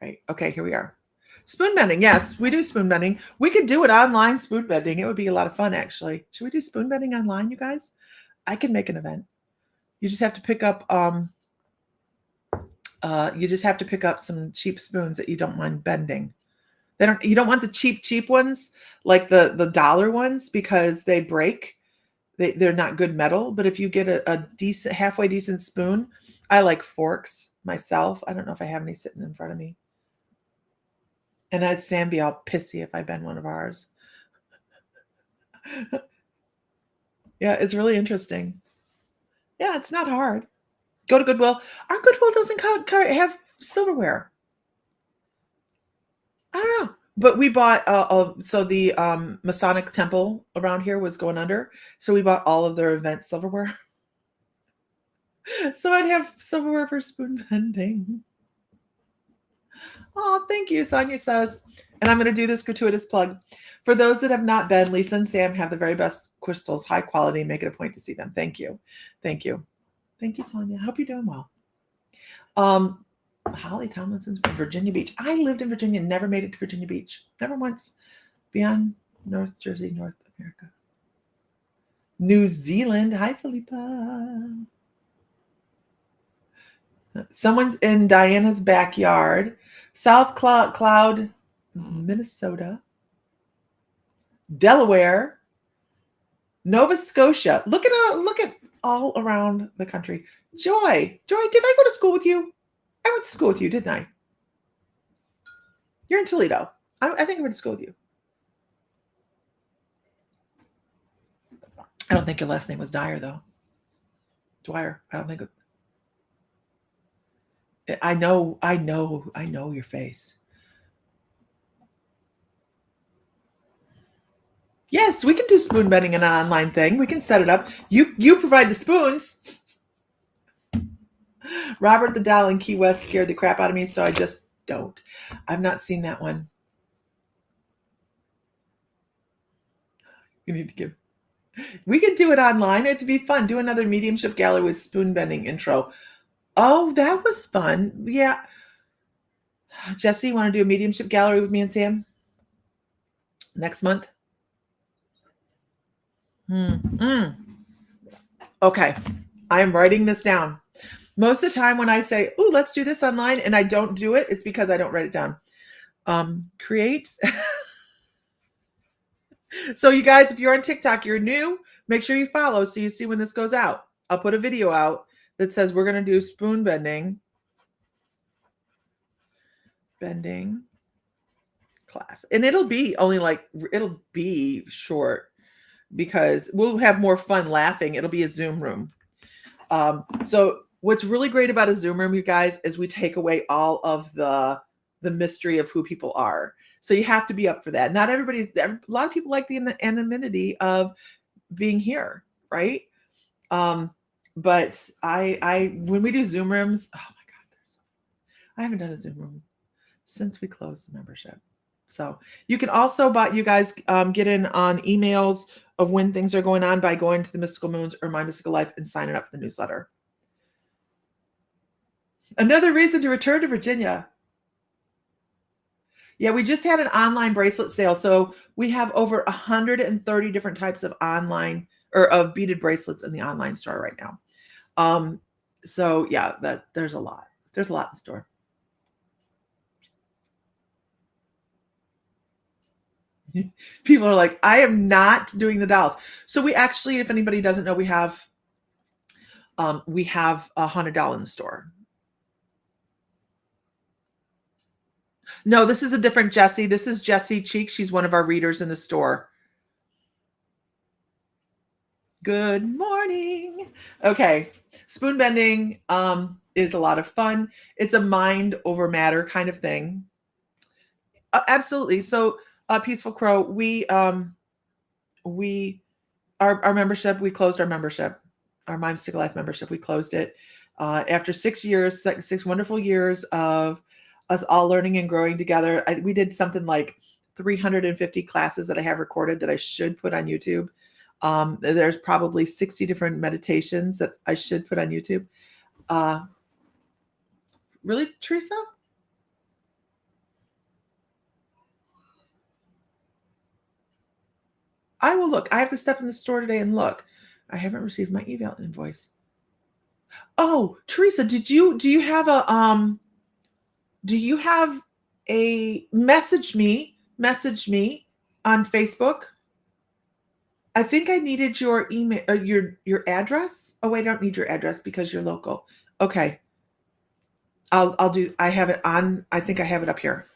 Right. Okay, here we are. Spoon bending. Yes, we do spoon bending. We could do it online, spoon bending. It would be a lot of fun, actually. Should we do spoon bending online, you guys? I can make an event. You just have to pick up some cheap spoons that you don't mind bending. You don't want the cheap ones, like the dollar ones, because they break. they're not good metal, but if you get a decent, halfway decent spoon, I like forks myself. I don't know if I have any sitting in front of me. And I'd Sam be all pissy if I bend one of ours. Yeah, it's really interesting. Yeah, it's not hard. Go to Goodwill. Our Goodwill doesn't have silverware. I don't know. But we bought, so the Masonic temple around here was going under. So we bought all of their event silverware. So I'd have silverware for spoon bending. Oh, thank you. Sonia says, and I'm going to do this gratuitous plug. For those that have not been, Lisa and Sam have the very best crystals, high quality. Make it a point to see them. Thank you. Thank you. Thank you, Sonia. I hope you're doing well. Holly Tomlinson's from Virginia Beach. I lived in Virginia, never made it to Virginia Beach. Never once. Beyond North Jersey, North America. New Zealand. Hi, Philippa. Someone's in Diana's backyard. South Cloud, Minnesota. Delaware. Nova Scotia. Look at all around the country. Joy, did I go to school with you? I went to school with you, didn't I? You're in Toledo. I think I went to school with you. I don't think your last name was Dyer, though. Dwyer. I don't think. I know your face. Yes, we can do spoon bending in an online thing. We can set it up. You provide the spoons. Robert the Doll in Key West scared the crap out of me, so I just don't. I've not seen that one. You need to give. We could do it online. It'd be fun. Do another mediumship gallery with spoon bending intro. Oh, that was fun. Yeah. Jesse, you want to do a mediumship gallery with me and Sam next month? Okay. I'm writing this down. Most of the time when I say, "Oh, let's do this online," and I don't do it, it's because I don't write it down. Create. So you guys, if you're on TikTok, you're new, make sure you follow so you see when this goes out. I'll put a video out that says we're going to do spoon bending class. And it'll be it'll be short because we'll have more fun laughing. It'll be a Zoom room. So what's really great about a Zoom room, you guys, is we take away all of the mystery of who people are. So you have to be up for that. Not everybody, a lot of people like the anonymity of being here, right? But when we do Zoom rooms, oh my God, I haven't done a Zoom room since we closed the membership. So you can also, you guys get in on emails of when things are going on by going to the Mystical Moons or My Mystical Life and signing up for the newsletter. Another reason to return to Virginia. Yeah, we just had an online bracelet sale. So we have over 130 different types of online or of beaded bracelets in the online store right now. So yeah, there's a lot. There's a lot in the store. People are like, I am not doing the dolls. So we actually, if anybody doesn't know, we have a haunted doll in the store. No, this is a different Jessie. This is Jessie Cheek. She's one of our readers in the store. Good morning. Okay. Spoon bending is a lot of fun. It's a mind over matter kind of thing. Absolutely. So Peaceful Crow, our membership, we closed our membership, our My Mystical Life membership. We closed it after 6 years, 6 wonderful years of us all learning and growing together. We did something like 350 classes that I have recorded that I should put on YouTube. There's probably 60 different meditations that I should put on YouTube. Really, Teresa? I will look. I have to step in the store today and look. I haven't received my email invoice. Oh, Teresa, do you have a message me on Facebook? I think I needed your email or your address. Oh, wait, I don't need your address because you're local. Okay. I'll do I have it on. I think I have it up here.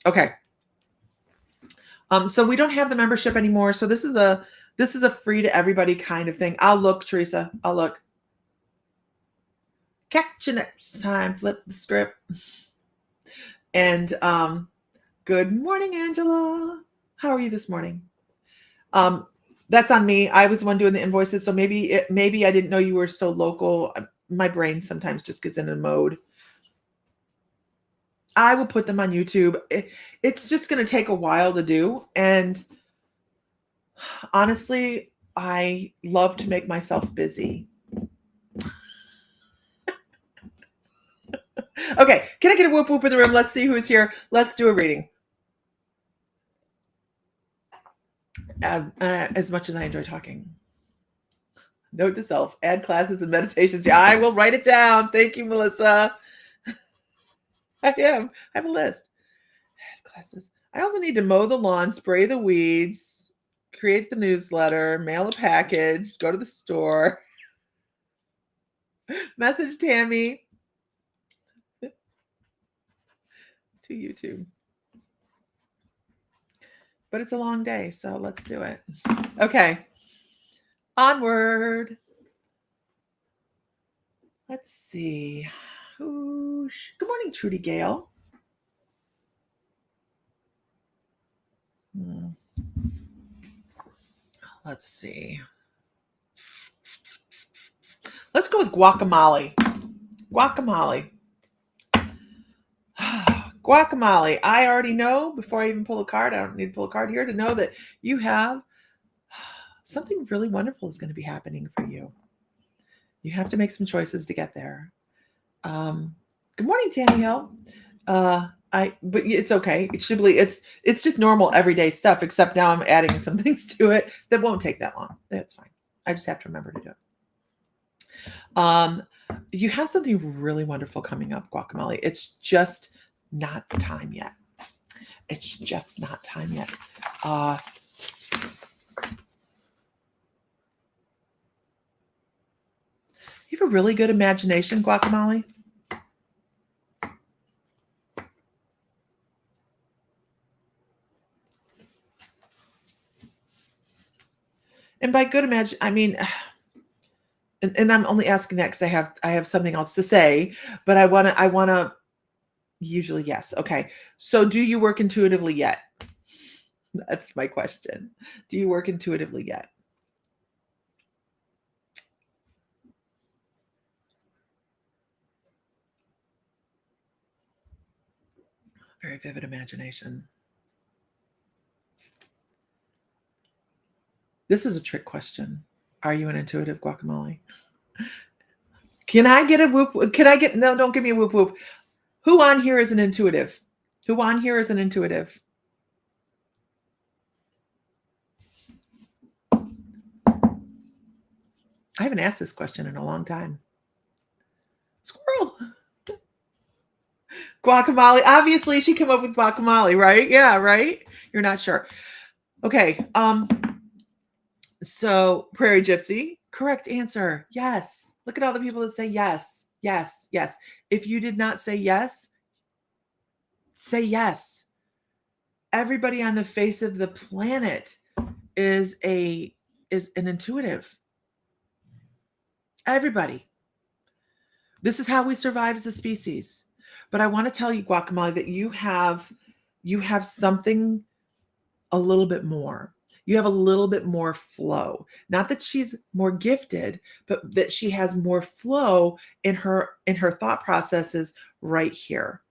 Okay. So we don't have the membership anymore. So this is a free to everybody kind of thing. I'll look, Teresa. I'll look. Catch you next time. Flip the script. And good morning, Angela. How are you this morning? That's on me. I was the one doing the invoices, so maybe I didn't know you were so local. My brain sometimes just gets in a mode. I will put them on YouTube. It's just going to take a while to do, and honestly, I love to make myself busy. Okay, can I get a whoop whoop in the room? Let's see who's here. Let's do a reading. As much as I enjoy talking. Note to self, add classes and meditations. Yeah, I will write it down. Thank you, Melissa. I have a list. Add classes. I also need to mow the lawn, spray the weeds, create the newsletter, mail a package, go to the store, message Tammy to YouTube. But it's a long day, so let's do it. Okay. Onward. Let's see. Good morning, Trudy Gale. Let's see. Let's go with guacamole. Guacamole. Guacamole. I already know before I even pull a card, I don't need to pull a card here to know that you have something really wonderful is going to be happening for you. You have to make some choices to get there. Good morning, Tammy Hill. But it's okay. It should be. It's just normal everyday stuff. Except now I'm adding some things to it that won't take that long. That's fine. I just have to remember to do it. You have something really wonderful coming up, guacamole. It's just not time yet. It's just not time yet. You have a really good imagination, guacamole. And by good imagine, I mean, and I'm only asking that because I have something else to say, but I wanna usually yes. Okay. So do you work intuitively yet? That's my question. Do you work intuitively yet? Very vivid imagination. This is a trick question. Are you an intuitive, guacamole? Can I get a whoop? Can I get no? Don't give me a whoop whoop. Who on here is an intuitive? Who on here is an intuitive? I haven't asked this question in a long time. Squirrel. Guacamole. Obviously, she came up with guacamole, right? Yeah, right. You're not sure. Okay. So Prairie Gypsy, correct answer. Yes. Look at all the people that say yes, yes, yes. If you did not say yes, say yes. Everybody on the face of the planet is an intuitive. Everybody. This is how we survive as a species. But I want to tell you, guacamole, that you have something a little bit more. You have a little bit more flow. Not that she's more gifted, but that she has more flow in her thought processes right here.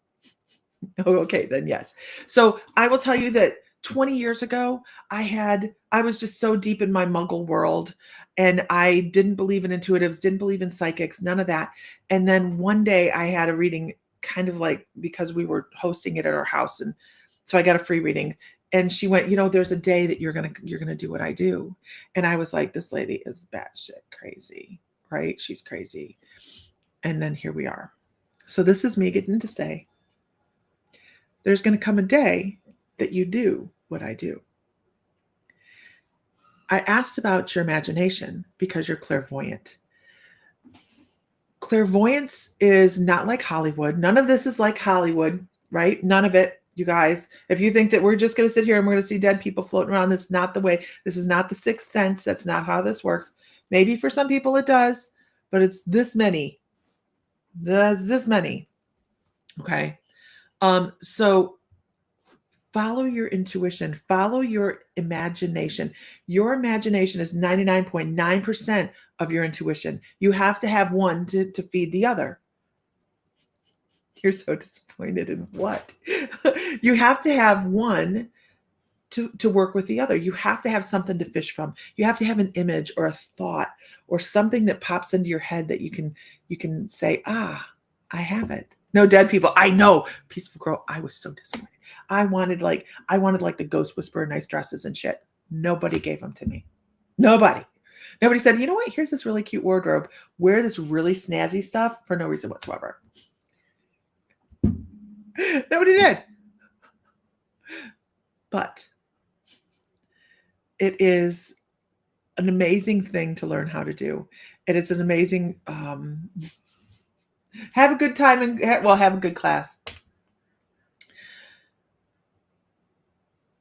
Oh, okay, then yes. So I will tell you that 20 years ago, I was just so deep in my muggle world, and I didn't believe in intuitives, didn't believe in psychics, none of that. And then one day I had a reading, kind of like because we were hosting it at our house, and so I got a free reading. And she went, there's a day that you're gonna do what I do. And I was like, this lady is batshit crazy, right? She's crazy. And then here we are. So this is me getting to say, there's going to come a day that you do what I do. I asked about your imagination because you're clairvoyant. Clairvoyance is not like Hollywood. None of this is like Hollywood, right? None of it, you guys. If you think that we're just going to sit here and we're going to see dead people floating around, that's not the way. This is not the sixth sense. That's not how this works. Maybe for some people it does, but it's this many. There's this many. Okay. So follow your intuition, follow your imagination. Your imagination is 99.9% of your intuition. You have to have one to feed the other. You're so disappointed in what? You have to have one to work with the other. You have to have something to fish from. You have to have an image or a thought or something that pops into your head that you can say, ah, I have it. No dead people. I know. Peaceful Girl, I was so disappointed. I wanted like the ghost whisperer nice dresses and shit. Nobody gave them to me. Nobody. Nobody said, you know what? Here's this really cute wardrobe. Wear this really snazzy stuff for no reason whatsoever. Nobody did. But it is an amazing thing to learn how to do. And it's an amazing, have a good time and have a good class.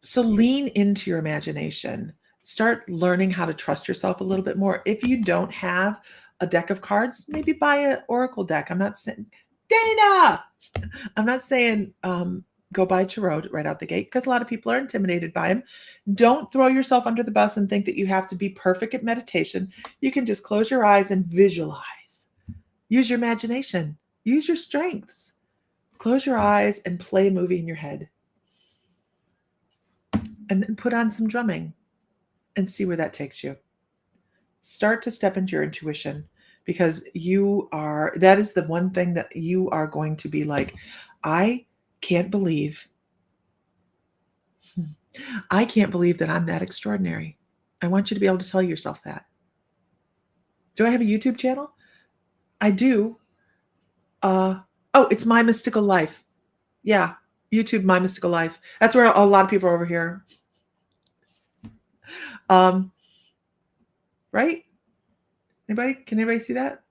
So lean into your imagination. Start learning how to trust yourself a little bit more. If you don't have a deck of cards, maybe buy an oracle deck. I'm not saying, Dana, I'm not saying go buy tarot right out the gate because a lot of people are intimidated by them. Don't throw yourself under the bus and think that you have to be perfect at meditation. You can just close your eyes and visualize. Use your imagination. Use your strengths. Close your eyes and play a movie in your head. And then put on some drumming and see where that takes you. Start to step into your intuition because that is the one thing that you are going to be like, I can't believe that I'm that extraordinary. I want you to be able to tell yourself that. Do I have a YouTube channel? I do. It's My Mystical Life. Yeah, YouTube, My Mystical Life. That's where a lot of people are over here. Right? Can anybody see that?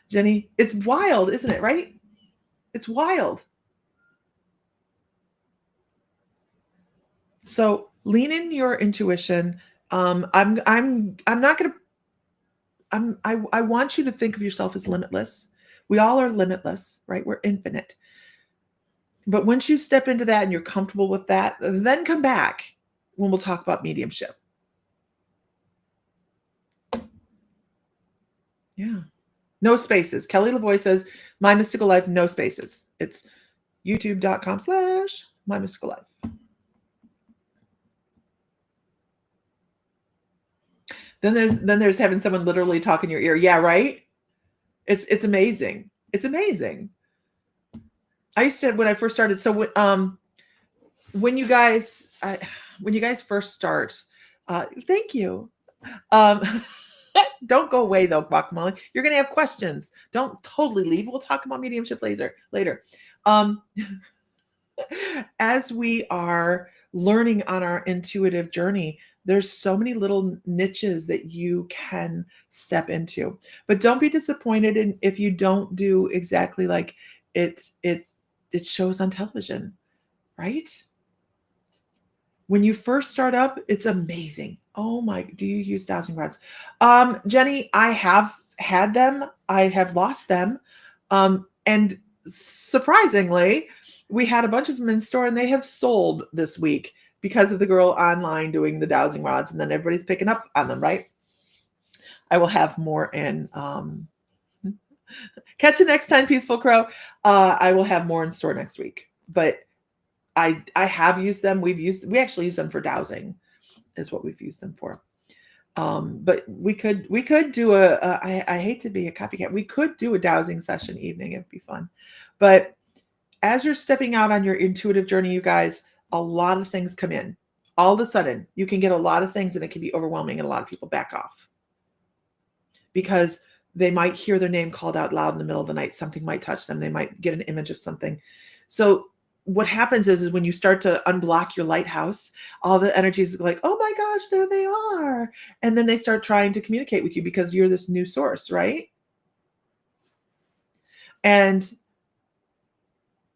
Jenny, it's wild, isn't it? Right? It's wild. So lean in your intuition. I want you to think of yourself as limitless. We all are limitless, right? We're infinite. But once you step into that and you're comfortable with that, then come back when we'll talk about mediumship. Yeah. No spaces. Kelly Lavoie says, My Mystical Life, no spaces. It's youtube.com/mymysticallife. Then there's having someone literally talk in your ear. Yeah, right? It's amazing. It's amazing. I used to, when I first started, so when you guys first start, thank you. Don't go away though, Guacamole. You're gonna have questions. Don't totally leave. We'll talk about mediumship later. As we are learning on our intuitive journey, there's so many little niches that you can step into. But don't be disappointed if you don't do exactly like it shows on television, right? When you first start up, it's amazing. Oh my, do you use dowsing rods? Jenny, I have had them. I have lost them. And surprisingly, we had a bunch of them in store and they have sold this week because of the girl online doing the dowsing rods, and then everybody's picking up on them, right? I will have more in catch you next time, Peaceful Crow. I will have more in store next week. But I have used them. We actually use them for dowsing is what we've used them for. But we could do I hate to be a copycat. We could do a dowsing session evening. It'd be fun. But as you're stepping out on your intuitive journey, you guys, a lot of things come in. All of a sudden, you can get a lot of things and it can be overwhelming and a lot of people back off. Because they might hear their name called out loud in the middle of the night. Something might touch them. They might get an image of something. So what happens is when you start to unblock your lighthouse, all the energies are like, oh my gosh, there they are. And then they start trying to communicate with you because you're this new source, right? And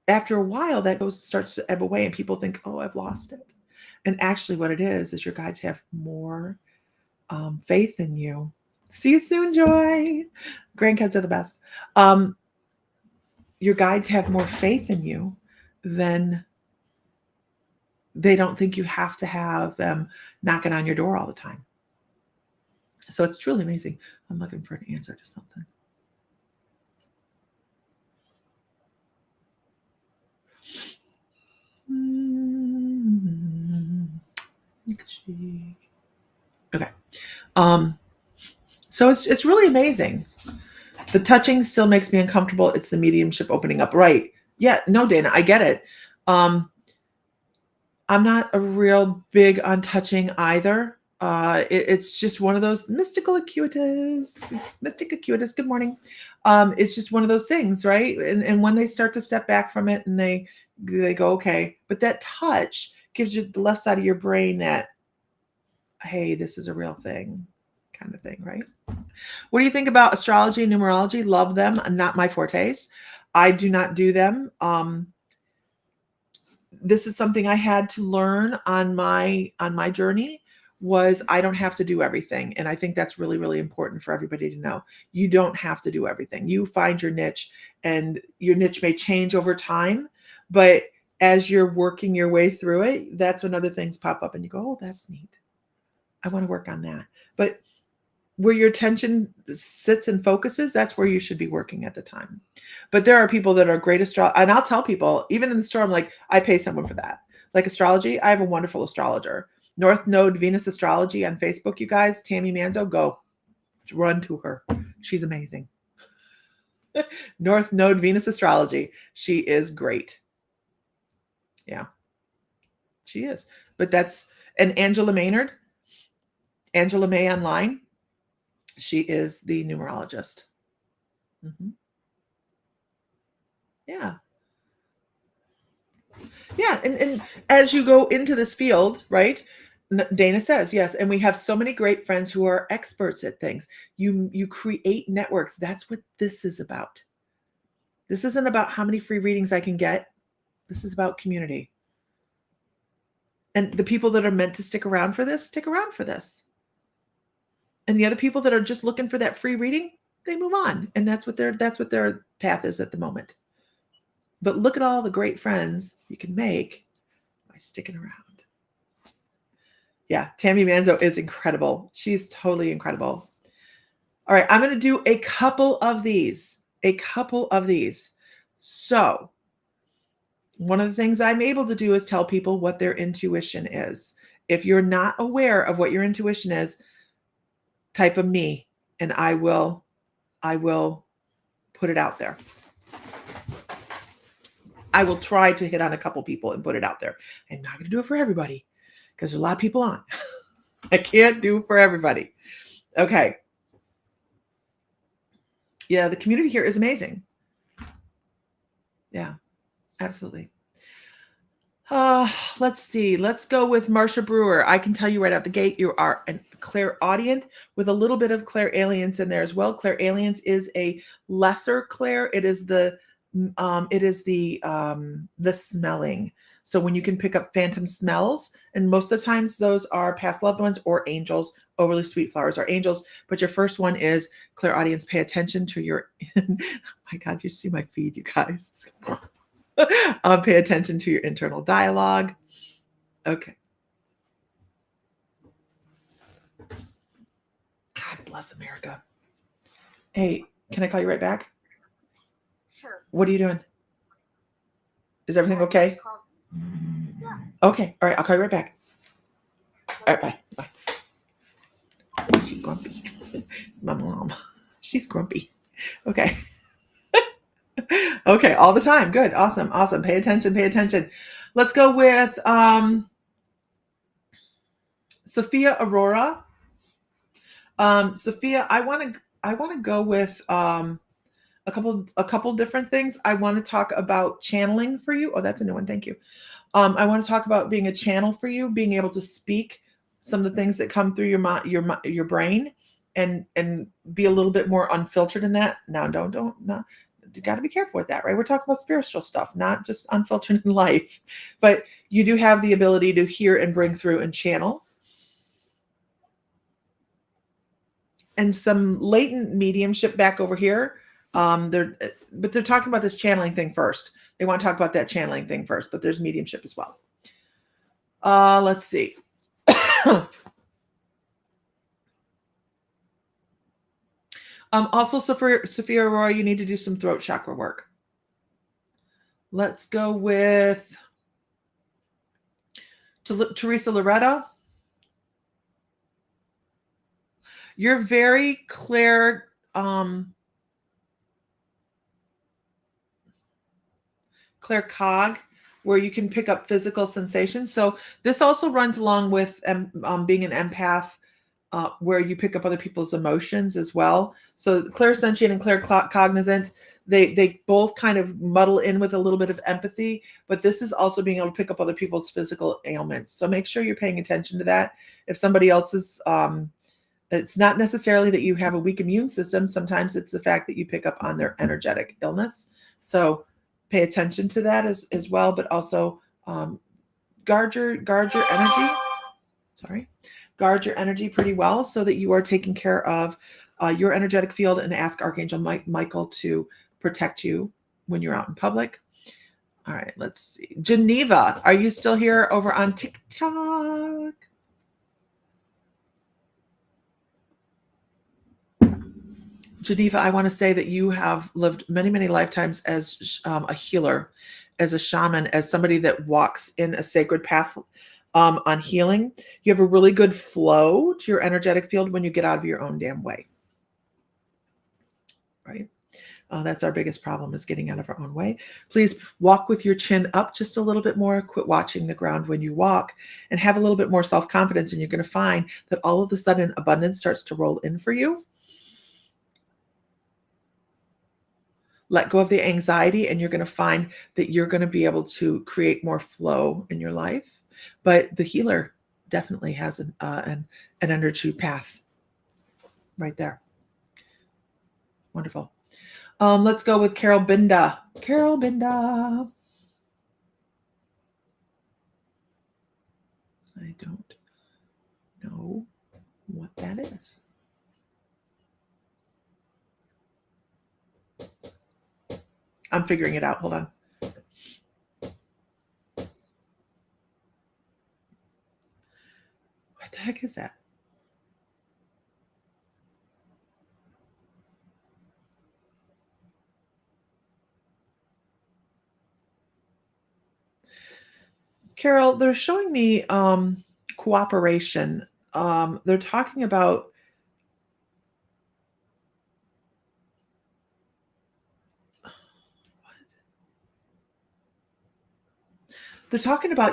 after a while, that starts to ebb away, and people think, oh, I've lost it. And actually, what it is your guides have more faith in you. See you soon, Joy. Grandkids are the best. Your guides have more faith in you than they don't think you have to have them knocking on your door all the time. So it's truly amazing. I'm looking for an answer to something. Okay. So it's really amazing. The touching still makes me uncomfortable. It's the mediumship opening up. Right. Yeah. No, Dana, I get it. I'm not a real big on touching either. It's just one of those mystic acuities. Good morning. It's just one of those things, right? And when they start to step back from it and they go, okay, but that touch gives you the left side of your brain that, hey, this is a real thing, kind of thing, right? What do you think about astrology and numerology? Love them. Not my fortes. I do not do them. This is something I had to learn on my journey. Was I don't have to do everything. And I think that's really, really important for everybody to know. You don't have to do everything. You find your niche, and your niche may change over time, but as you're working your way through it, that's when other things pop up and you go, oh, that's neat. I want to work on that. But where your attention sits and focuses, that's where you should be working at the time. But there are people that are great astrologers. And I'll tell people, even in the store, I'm like, I pay someone for that. Like astrology, I have a wonderful astrologer. North Node Venus Astrology on Facebook, you guys, Tammy Manzo, go run to her. She's amazing. North Node Venus Astrology. She is great. Yeah, she is. But that's, and Angela Maynard, Angela May online. She is the numerologist. Mm-hmm. Yeah. Yeah. And as you go into this field, right? Dana says, yes. And we have so many great friends who are experts at things. You create networks. That's what this is about. This isn't about how many free readings I can get. This is about community. And the people that are meant to stick around for this, stick around for this. And the other people that are just looking for that free reading, they move on. And that's what their path is at the moment. But look at all the great friends you can make by sticking around. Yeah, Tammy Manzo is incredible. She's totally incredible. All right, I'm going to do a couple of these. So one of the things I'm able to do is tell people what their intuition is. If you're not aware of what your intuition is, type a me, and I will put it out there. I will try to hit on a couple people and put it out there. I'm not going to do it for everybody because there's a lot of people on. I can't do it for everybody. Okay. Yeah, the community here is amazing. Yeah, absolutely. Let's see. Let's go with Marsha Brewer. I can tell you right out the gate, you are a clairaudient with a little bit of clairalience in there as well. Clairalience is a lesser clair. It is the smelling. So when you can pick up phantom smells, and most of the times those are past loved ones or angels. Overly sweet flowers are angels. But your first one is clairaudience. Pay attention to your. Oh my God, you see my feed, you guys. Pay attention to your internal dialogue. Okay. God bless America. Hey, can I call you right back? Sure. What are you doing? Is everything okay? Yeah. Okay. All right. I'll call you right back. All right. Bye. Bye. She's grumpy. It's my mom. She's grumpy. Okay. Okay. All the time. Good. Awesome. Pay attention. Let's go with Sophia Aurora. Sophia, I want to go with a couple different things. I want to talk about channeling for you. Oh, that's a new one. Thank you. I want to talk about being a channel for you, being able to speak some of the things that come through your brain, and be a little bit more unfiltered in that. Now, don't no, you got to be careful with that, right? We're talking about spiritual stuff, not just unfiltered in life. But you do have the ability to hear and bring through and channel, and some latent mediumship back over here. But they're talking about this channeling thing first. They want to talk about that channeling thing first, but there's mediumship as well. Let's see. Also, Sophia Aurora, you need to do some throat chakra work. Let's go with Teresa Loretta. You're very clear. Claircog, where you can pick up physical sensations. So this also runs along with being an empath, where you pick up other people's emotions as well. So clairsentient and claircognizant, they both kind of muddle in with a little bit of empathy, but this is also being able to pick up other people's physical ailments. So make sure you're paying attention to that. If somebody else is, it's not necessarily that you have a weak immune system. Sometimes it's the fact that you pick up on their energetic illness. So pay attention to that as well, but also guard your energy. Sorry. Guard your energy pretty well so that you are taking care of your energetic field, and ask Archangel Michael to protect you when you're out in public. All right, let's see. Geneva, are you still here over on TikTok? Geneva, I want to say that you have lived many, many lifetimes as a healer, as a shaman, as somebody that walks in a sacred path on healing. You have a really good flow to your energetic field when you get out of your own damn way. Right? That's our biggest problem, is getting out of our own way. Please walk with your chin up just a little bit more. Quit watching the ground when you walk, and have a little bit more self-confidence. And you're going to find that all of a sudden abundance starts to roll in for you. Let go of the anxiety, and you're going to find that you're going to be able to create more flow in your life. But the healer definitely has an energy path right there. Wonderful. Let's go with Carol Binda. Carol Binda. I don't know what that is. I'm figuring it out. Hold on. What the heck is that? Carol, they're showing me cooperation. They're talking about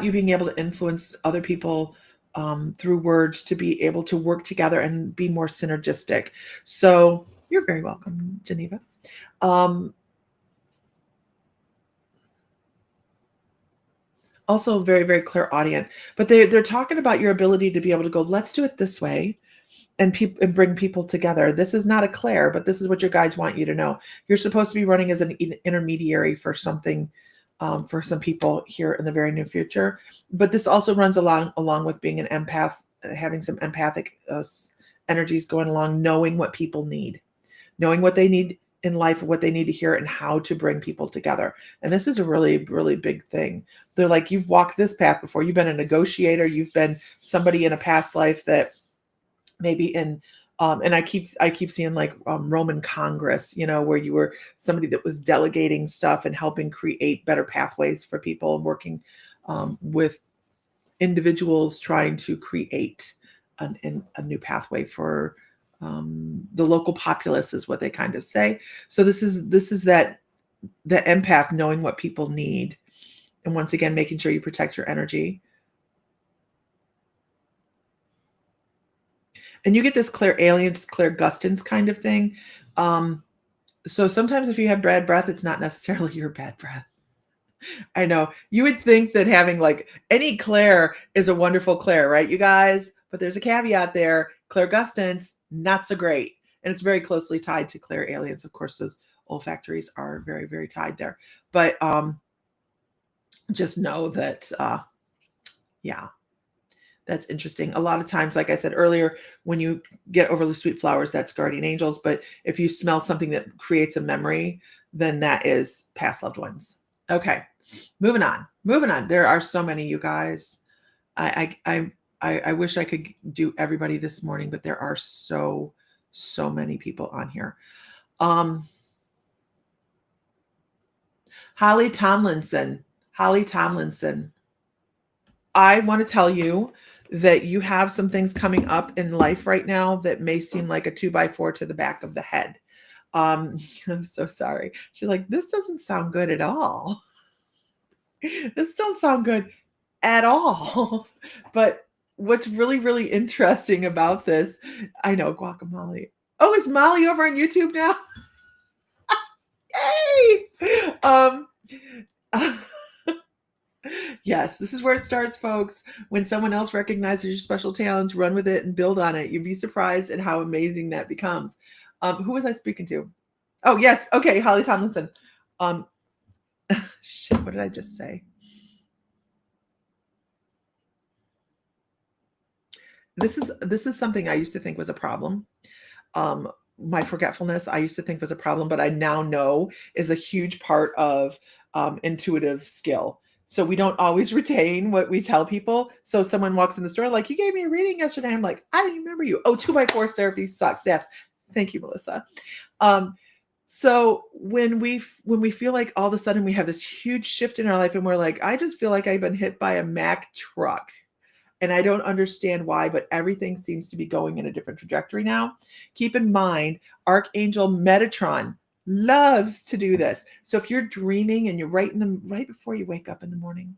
you being able to influence other people through words, to be able to work together and be more synergistic. So you're very welcome, Geneva. Also very, very clairaudient. But they're talking about your ability to be able to go, let's do it this way, and bring people together. This is not a clair, but this is what your guides want you to know. You're supposed to be running as an intermediary for something, for some people here in the very near future. But this also runs along with being an empath, having some empathic energies going along, knowing what people need, knowing what they need in life, what they need to hear, and how to bring people together. And this is a really, really big thing. They're like, you've walked this path before. You've been a negotiator. You've been somebody in a past life that maybe in and I keep seeing like Roman Congress, where you were somebody that was delegating stuff and helping create better pathways for people, and working with individuals trying to create a new pathway for the local populace, is what they kind of say. So this is that the empath knowing what people need, and once again making sure you protect your energy. And you get this clairalience, clairgustance kind of thing. So sometimes if you have bad breath, it's not necessarily your bad breath. I know. You would think that having like any clair is a wonderful clair, right, you guys? But there's a caveat there. Clairgustance, not so great. And it's very closely tied to clair aliens. Of course, those olfactories are very, very tied there. But just know that, yeah, that's interesting. A lot of times, like I said earlier, when you get overly sweet flowers, that's guardian angels. But if you smell something that creates a memory, then that is past loved ones. Okay, moving on. Moving on. There are so many, you guys. I wish I could do everybody this morning, but there are so many people on here. Holly Tomlinson. Holly Tomlinson. I want to tell you that you have some things coming up in life right now that may seem like a 2x4 to the back of the head. I'm so sorry. She's like, this doesn't sound good at all. This don't sound good at all. But what's really, really interesting about this, I know, guacamole. Oh, is Molly over on YouTube now? Yay! Yes, this is where it starts, folks. When someone else recognizes your special talents, run with it and build on it. You'd be surprised at how amazing that becomes. Who was I speaking to? Oh, yes. Okay, Holly Tomlinson. Shit, what did I just say? This is something I used to think was a problem. My forgetfulness, I used to think was a problem, but I now know is a huge part of intuitive skill. So we don't always retain what we tell people. So someone walks in the store like, you gave me a reading yesterday. I'm like, I don't remember you. Oh, 2x4 therapy sucks. Yes. Thank you, Melissa. So when we feel like all of a sudden we have this huge shift in our life and we're like, I just feel like I've been hit by a Mack truck. And I don't understand why, but everything seems to be going in a different trajectory now. Keep in mind, Archangel Metatron loves to do this. So if you're dreaming and you're right before you wake up in the morning,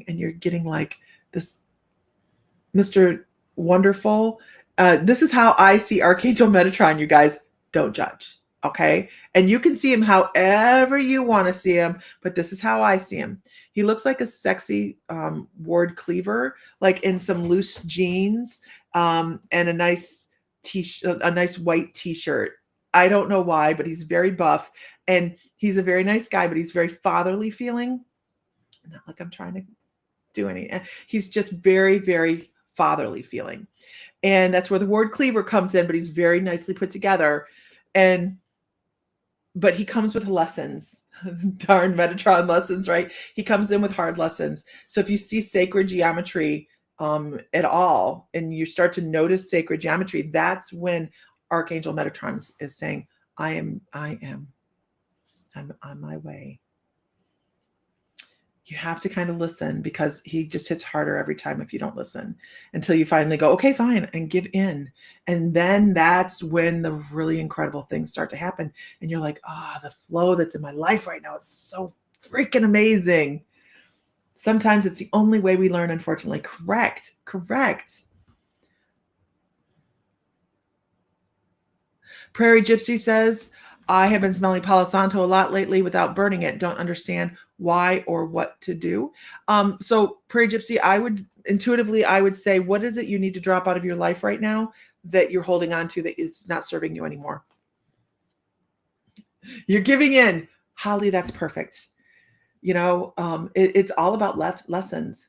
and you're getting like this Mr. Wonderful, this is how I see Archangel Metatron, you guys. Don't judge. Okay. And you can see him however you want to see him, but this is how I see him. He looks like a sexy ward cleaver, like in some loose jeans and a nice a nice white t-shirt. I don't know why, but he's very buff and he's a very nice guy, but he's very fatherly feeling. Not like I'm trying to do any. He's just very, very fatherly feeling. And that's where the ward cleaver comes in, but he's very nicely put together. But he comes with lessons. Darn Metatron lessons, right? He comes in with hard lessons. So if you see sacred geometry at all, and you start to notice sacred geometry, that's when Archangel Metatron is saying, I'm on my way. You have to kind of listen because he just hits harder every time if you don't listen until you finally go, okay, fine, and give in. And then that's when the really incredible things start to happen. And you're like, the flow that's in my life right now is so freaking amazing. Sometimes it's the only way we learn, unfortunately. Correct. Prairie Gypsy says, I have been smelling Palo Santo a lot lately without burning it. Don't understand why or what to do. So Prairie Gypsy, I would say, what is it you need to drop out of your life right now that you're holding on to that it's not serving you anymore? You're giving in. Holly, that's perfect. It's all about lessons.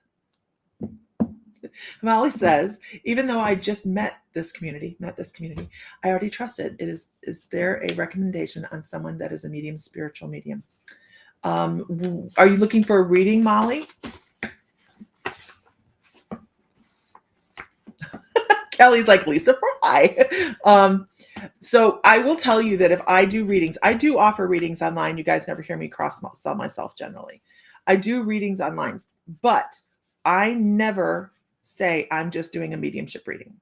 Molly says, even though I just met this community, I already trust it. Is there a recommendation on someone that is a medium, spiritual medium? Are you looking for a reading, Molly? Kelly's like, Lisa Fry. So I will tell you that if I do readings, I do offer readings online. You guys never hear me cross-sell myself generally. I do readings online, but I never say I'm just doing a mediumship reading.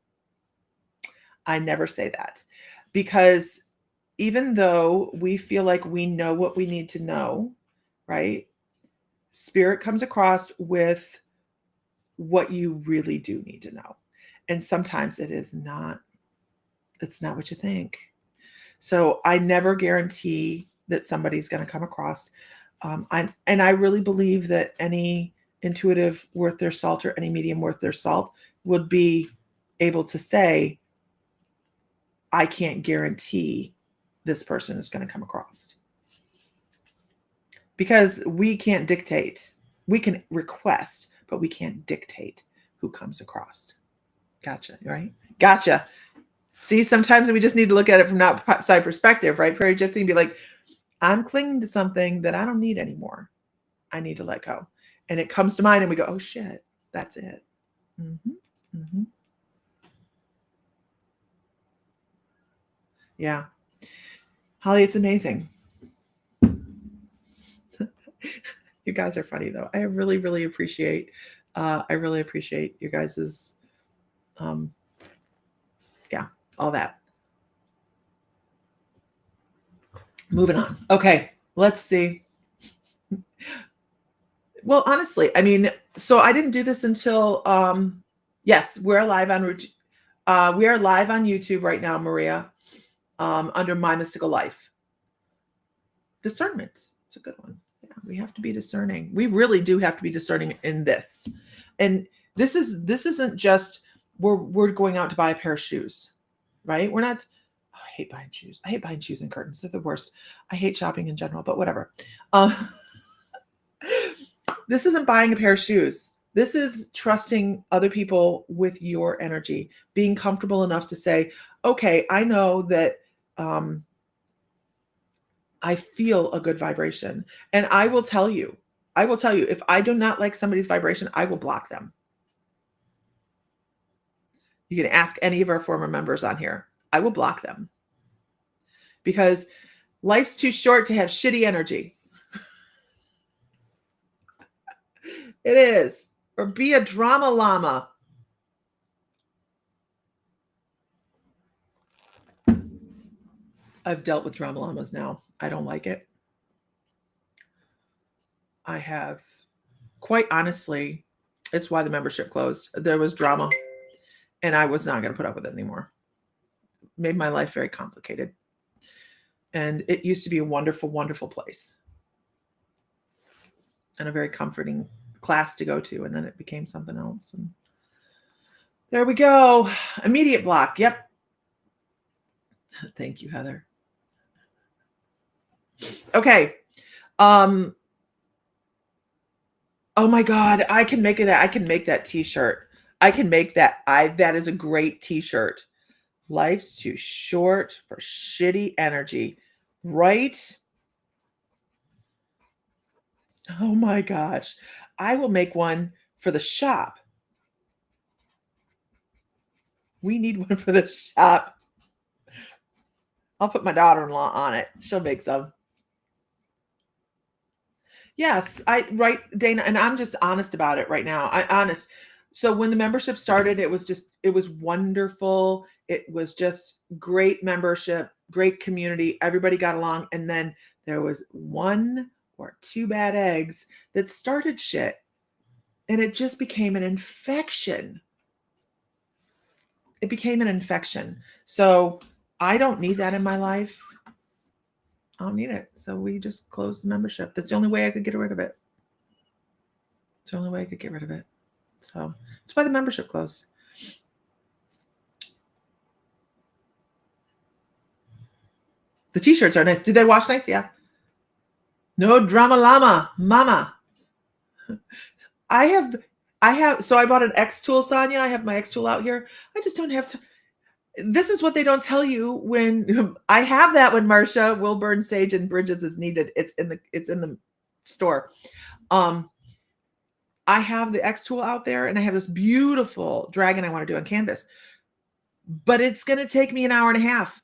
I never say that because even though we feel like we know what we need to know, right? Spirit comes across with what you really do need to know. And sometimes it's not what you think. So I never guarantee that somebody's going to come across. I really believe that any intuitive worth their salt or any medium worth their salt would be able to say, I can't guarantee this person is going to come across. Because we can't dictate. We can request, but we can't dictate who comes across. Gotcha, right? Gotcha. See, sometimes we just need to look at it from that outside perspective, right? Prairie Gypsy, and be like, I'm clinging to something that I don't need anymore. I need to let go. And it comes to mind and we go, oh shit, that's it. Mm-hmm. Mm-hmm. Yeah. Holly, it's amazing. You guys are funny though. I really, really appreciate you guys's yeah, all that. Moving on. Okay, let's see. Well, honestly, I mean, so I didn't do this until yes, we're live on YouTube right now, Maria, under My Mystical Life. Discernment. It's a good one. Yeah, we have to be discerning. We really do have to be discerning in this. And this isn't just we're going out to buy a pair of shoes, right? We're not. Oh, I hate buying shoes. I hate buying shoes and curtains. They're the worst. I hate shopping in general, but whatever. This isn't buying a pair of shoes. This is trusting other people with your energy, being comfortable enough to say, okay, I know that I feel a good vibration. And I will tell you, if I do not like somebody's vibration, I will block them. You can ask any of our former members on here. I will block them. Because life's too short to have shitty energy. It is. Or be a drama llama. I've dealt with drama llamas now. I don't like it. I have, quite honestly, it's why the membership closed. There was drama, and I was not going to put up with it anymore. It made my life very complicated. And it used to be a wonderful, wonderful place. And a very comforting class to go to. And then it became something else. And there we go. Immediate block. Yep. Thank you, Heather. Okay. Oh my God. I can make that. I can make that t-shirt. I can make that. That is a great t-shirt. Life's too short for shitty energy. Right? Oh my gosh. I will make one for the shop. We need one for the shop. I'll put my daughter-in-law on it. She'll make some. Yes, right, Dana, and I'm just honest about it right now. Honest. So when the membership started, it was wonderful. It was just great membership, great community. Everybody got along. And then there was one or two bad eggs that started shit. And it just became an infection. It became an infection. So I don't need that in my life. I don't need it. So we just closed the membership. That's the only way I could get rid of it. It's the only way I could get rid of it. So that's why the membership closed. The t-shirts are nice. Did they wash nice? Yeah. No drama llama, mama. I have, so I bought an X tool, Sonia. I have my X tool out here. I just don't have to. This is what they don't tell you when I have that when Marcia, Wilburn, Sage, and Bridges is needed. It's in the store. I have the X tool out there and I have this beautiful dragon I want to do on canvas, but it's going to take me an hour and a half.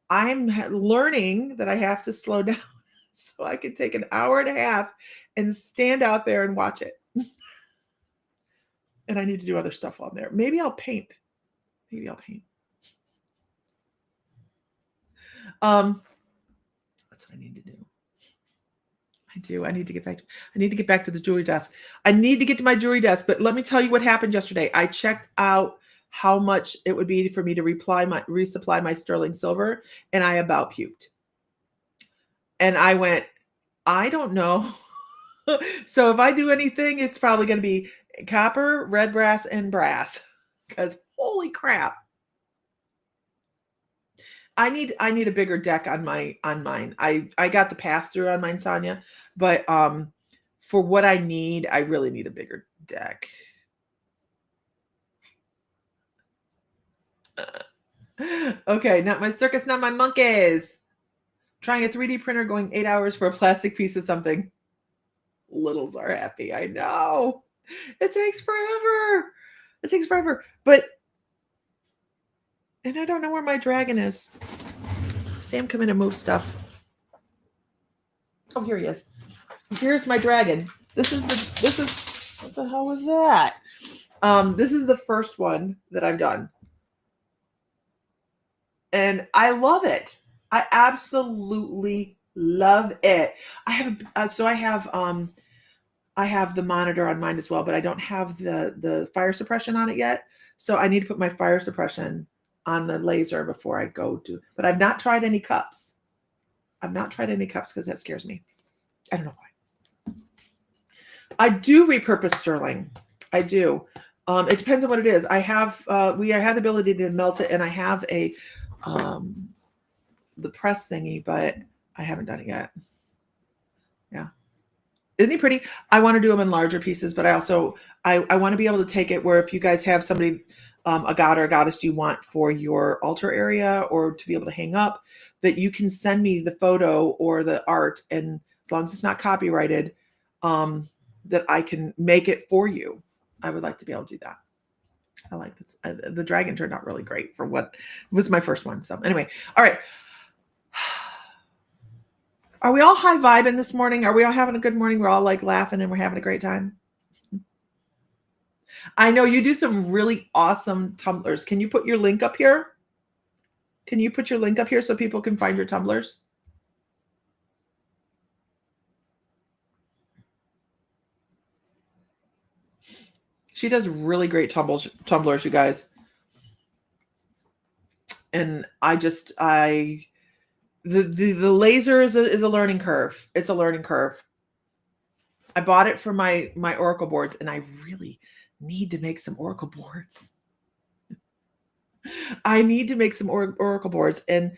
I'm learning that I have to slow down so I can take an hour and a half and stand out there and watch it. And I need to do other stuff on there. Maybe I'll paint. That's what I need to do. I need to get back to the jewelry desk. I need to get to my jewelry desk, but let me tell you what happened yesterday. I checked out how much it would be for me to resupply my sterling silver, and I about puked. And I went, I don't know. So if I do anything, it's probably going to be copper, red brass, and brass. Because holy crap. I need a bigger deck on mine. I got the pass through on mine, Sonia, but for what I need, I really need a bigger deck. Okay, not my circus, not my monkeys. Trying a 3D printer, going 8 hours for a plastic piece of something. Littles are happy. I know. It takes forever. It takes forever. But, and I don't know where my dragon is. Sam, come in and move stuff. Oh, here he is. Here's my dragon. This is what the hell was that? This is the first one that I've done. And I love it. I absolutely love it. I have the monitor on mine as well, but I don't have the fire suppression on it yet. So I need to put my fire suppression on the laser before I go to, but I've not tried any cups. I've not tried any cups because that scares me. I don't know why. I do repurpose sterling. I do. It depends on what it is. I have the ability to melt it, and I have the press thingy, but I haven't done it yet. Yeah. Isn't he pretty? I want to do them in larger pieces, but I also I want to be able to take it where if you guys have somebody, a god or a goddess you want for your altar area or to be able to hang up, that you can send me the photo or the art, and as long as it's not copyrighted, that I can make it for you. I would like to be able to do that. I like this. The dragon turned out really great for what was my first one. So anyway, all right. Are we all high vibing this morning? Are we all having a good morning? We're all like laughing and we're having a great time. I know you do some really awesome tumblers. Can you put your link up here? Can you put your link up here so people can find your tumblers? She does really great tumblers, you guys. And the laser is a learning curve. It's a learning curve. I bought it for my Oracle boards, and I really need to make some Oracle boards. I need to make some Oracle boards, and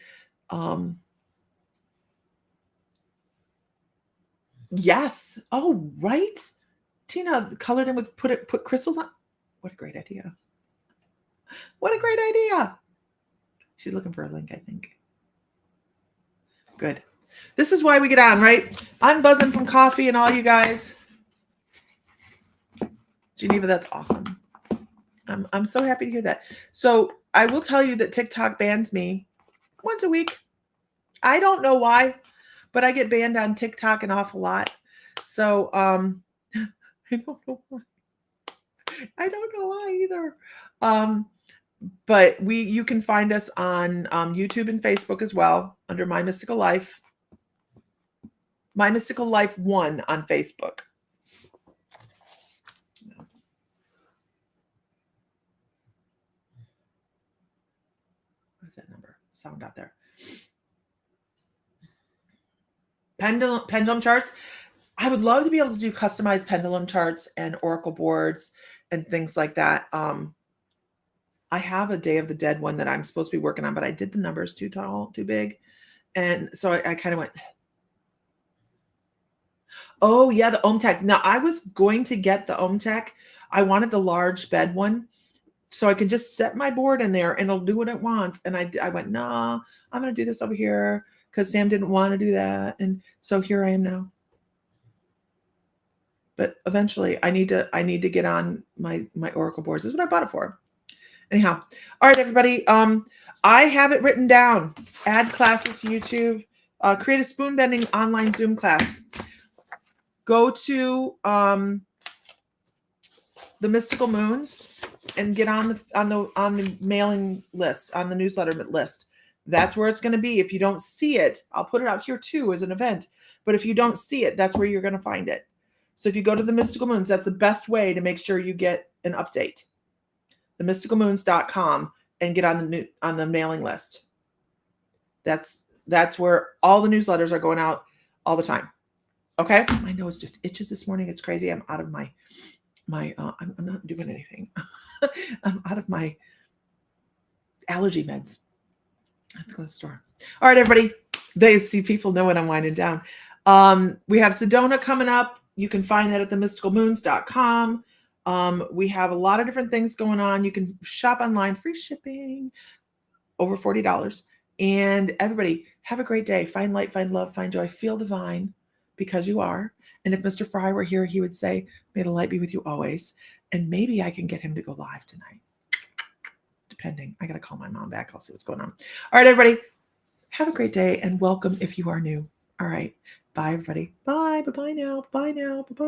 yes. Oh, right. Tina colored in with put crystals on. What a great idea. What a great idea. She's looking for a link, I think. Good. This is why we get on, right? I'm buzzing from coffee and all you guys. Geneva, that's awesome. I'm so happy to hear that. So I will tell you that TikTok bans me once a week. I don't know why, but I get banned on TikTok an awful lot. So I don't know why. I don't know why either. But you can find us on YouTube and Facebook as well under My Mystical Life. My Mystical Life 1 on Facebook. What is that number? Sound out there. Pendulum charts. I would love to be able to do customized pendulum charts and oracle boards and things like that. I have a Day of the Dead one that I'm supposed to be working on, but I did the numbers too tall, too big. And so I kind of went, oh yeah, the OMTech. Now I was going to get the OMTech. I wanted the large bed one so I could just set my board in there and it'll do what it wants. And I went, nah, I'm going to do this over here because Sam didn't want to do that. And so here I am now. But eventually I need to get on my oracle boards. This is what I bought it for. Anyhow, all right, everybody. I have it written down. Add classes to YouTube. Create a spoon bending online Zoom class. Go to the Mystical Moons and get on the mailing list, on the newsletter list. That's where it's going to be. If you don't see it, I'll put it out here too as an event. But if you don't see it, that's where you're going to find it. So if you go to the Mystical Moons, that's the best way to make sure you get an update. themysticalmoons.com, and get on the mailing list. That's where all the newsletters are going out all the time. Okay, my nose just itches this morning. It's crazy. I'm out of my I'm not doing anything. I'm out of my allergy meds. I have to go to the store. All right, everybody. They see people know when I'm winding down. We have Sedona coming up. You can find that at themysticalmoons.com. We have a lot of different things going on. You can shop online, free shipping, over $40. And everybody, have a great day. Find light, find love, find joy, feel divine, because you are. And if Mr. Fry were here, he would say, may the light be with you always. And maybe I can get him to go live tonight. Depending. I got to call my mom back. I'll see what's going on. All right, everybody. Have a great day and welcome if you are new. All right. Bye, everybody. Bye. Bye-bye now. Bye now. Bye-bye.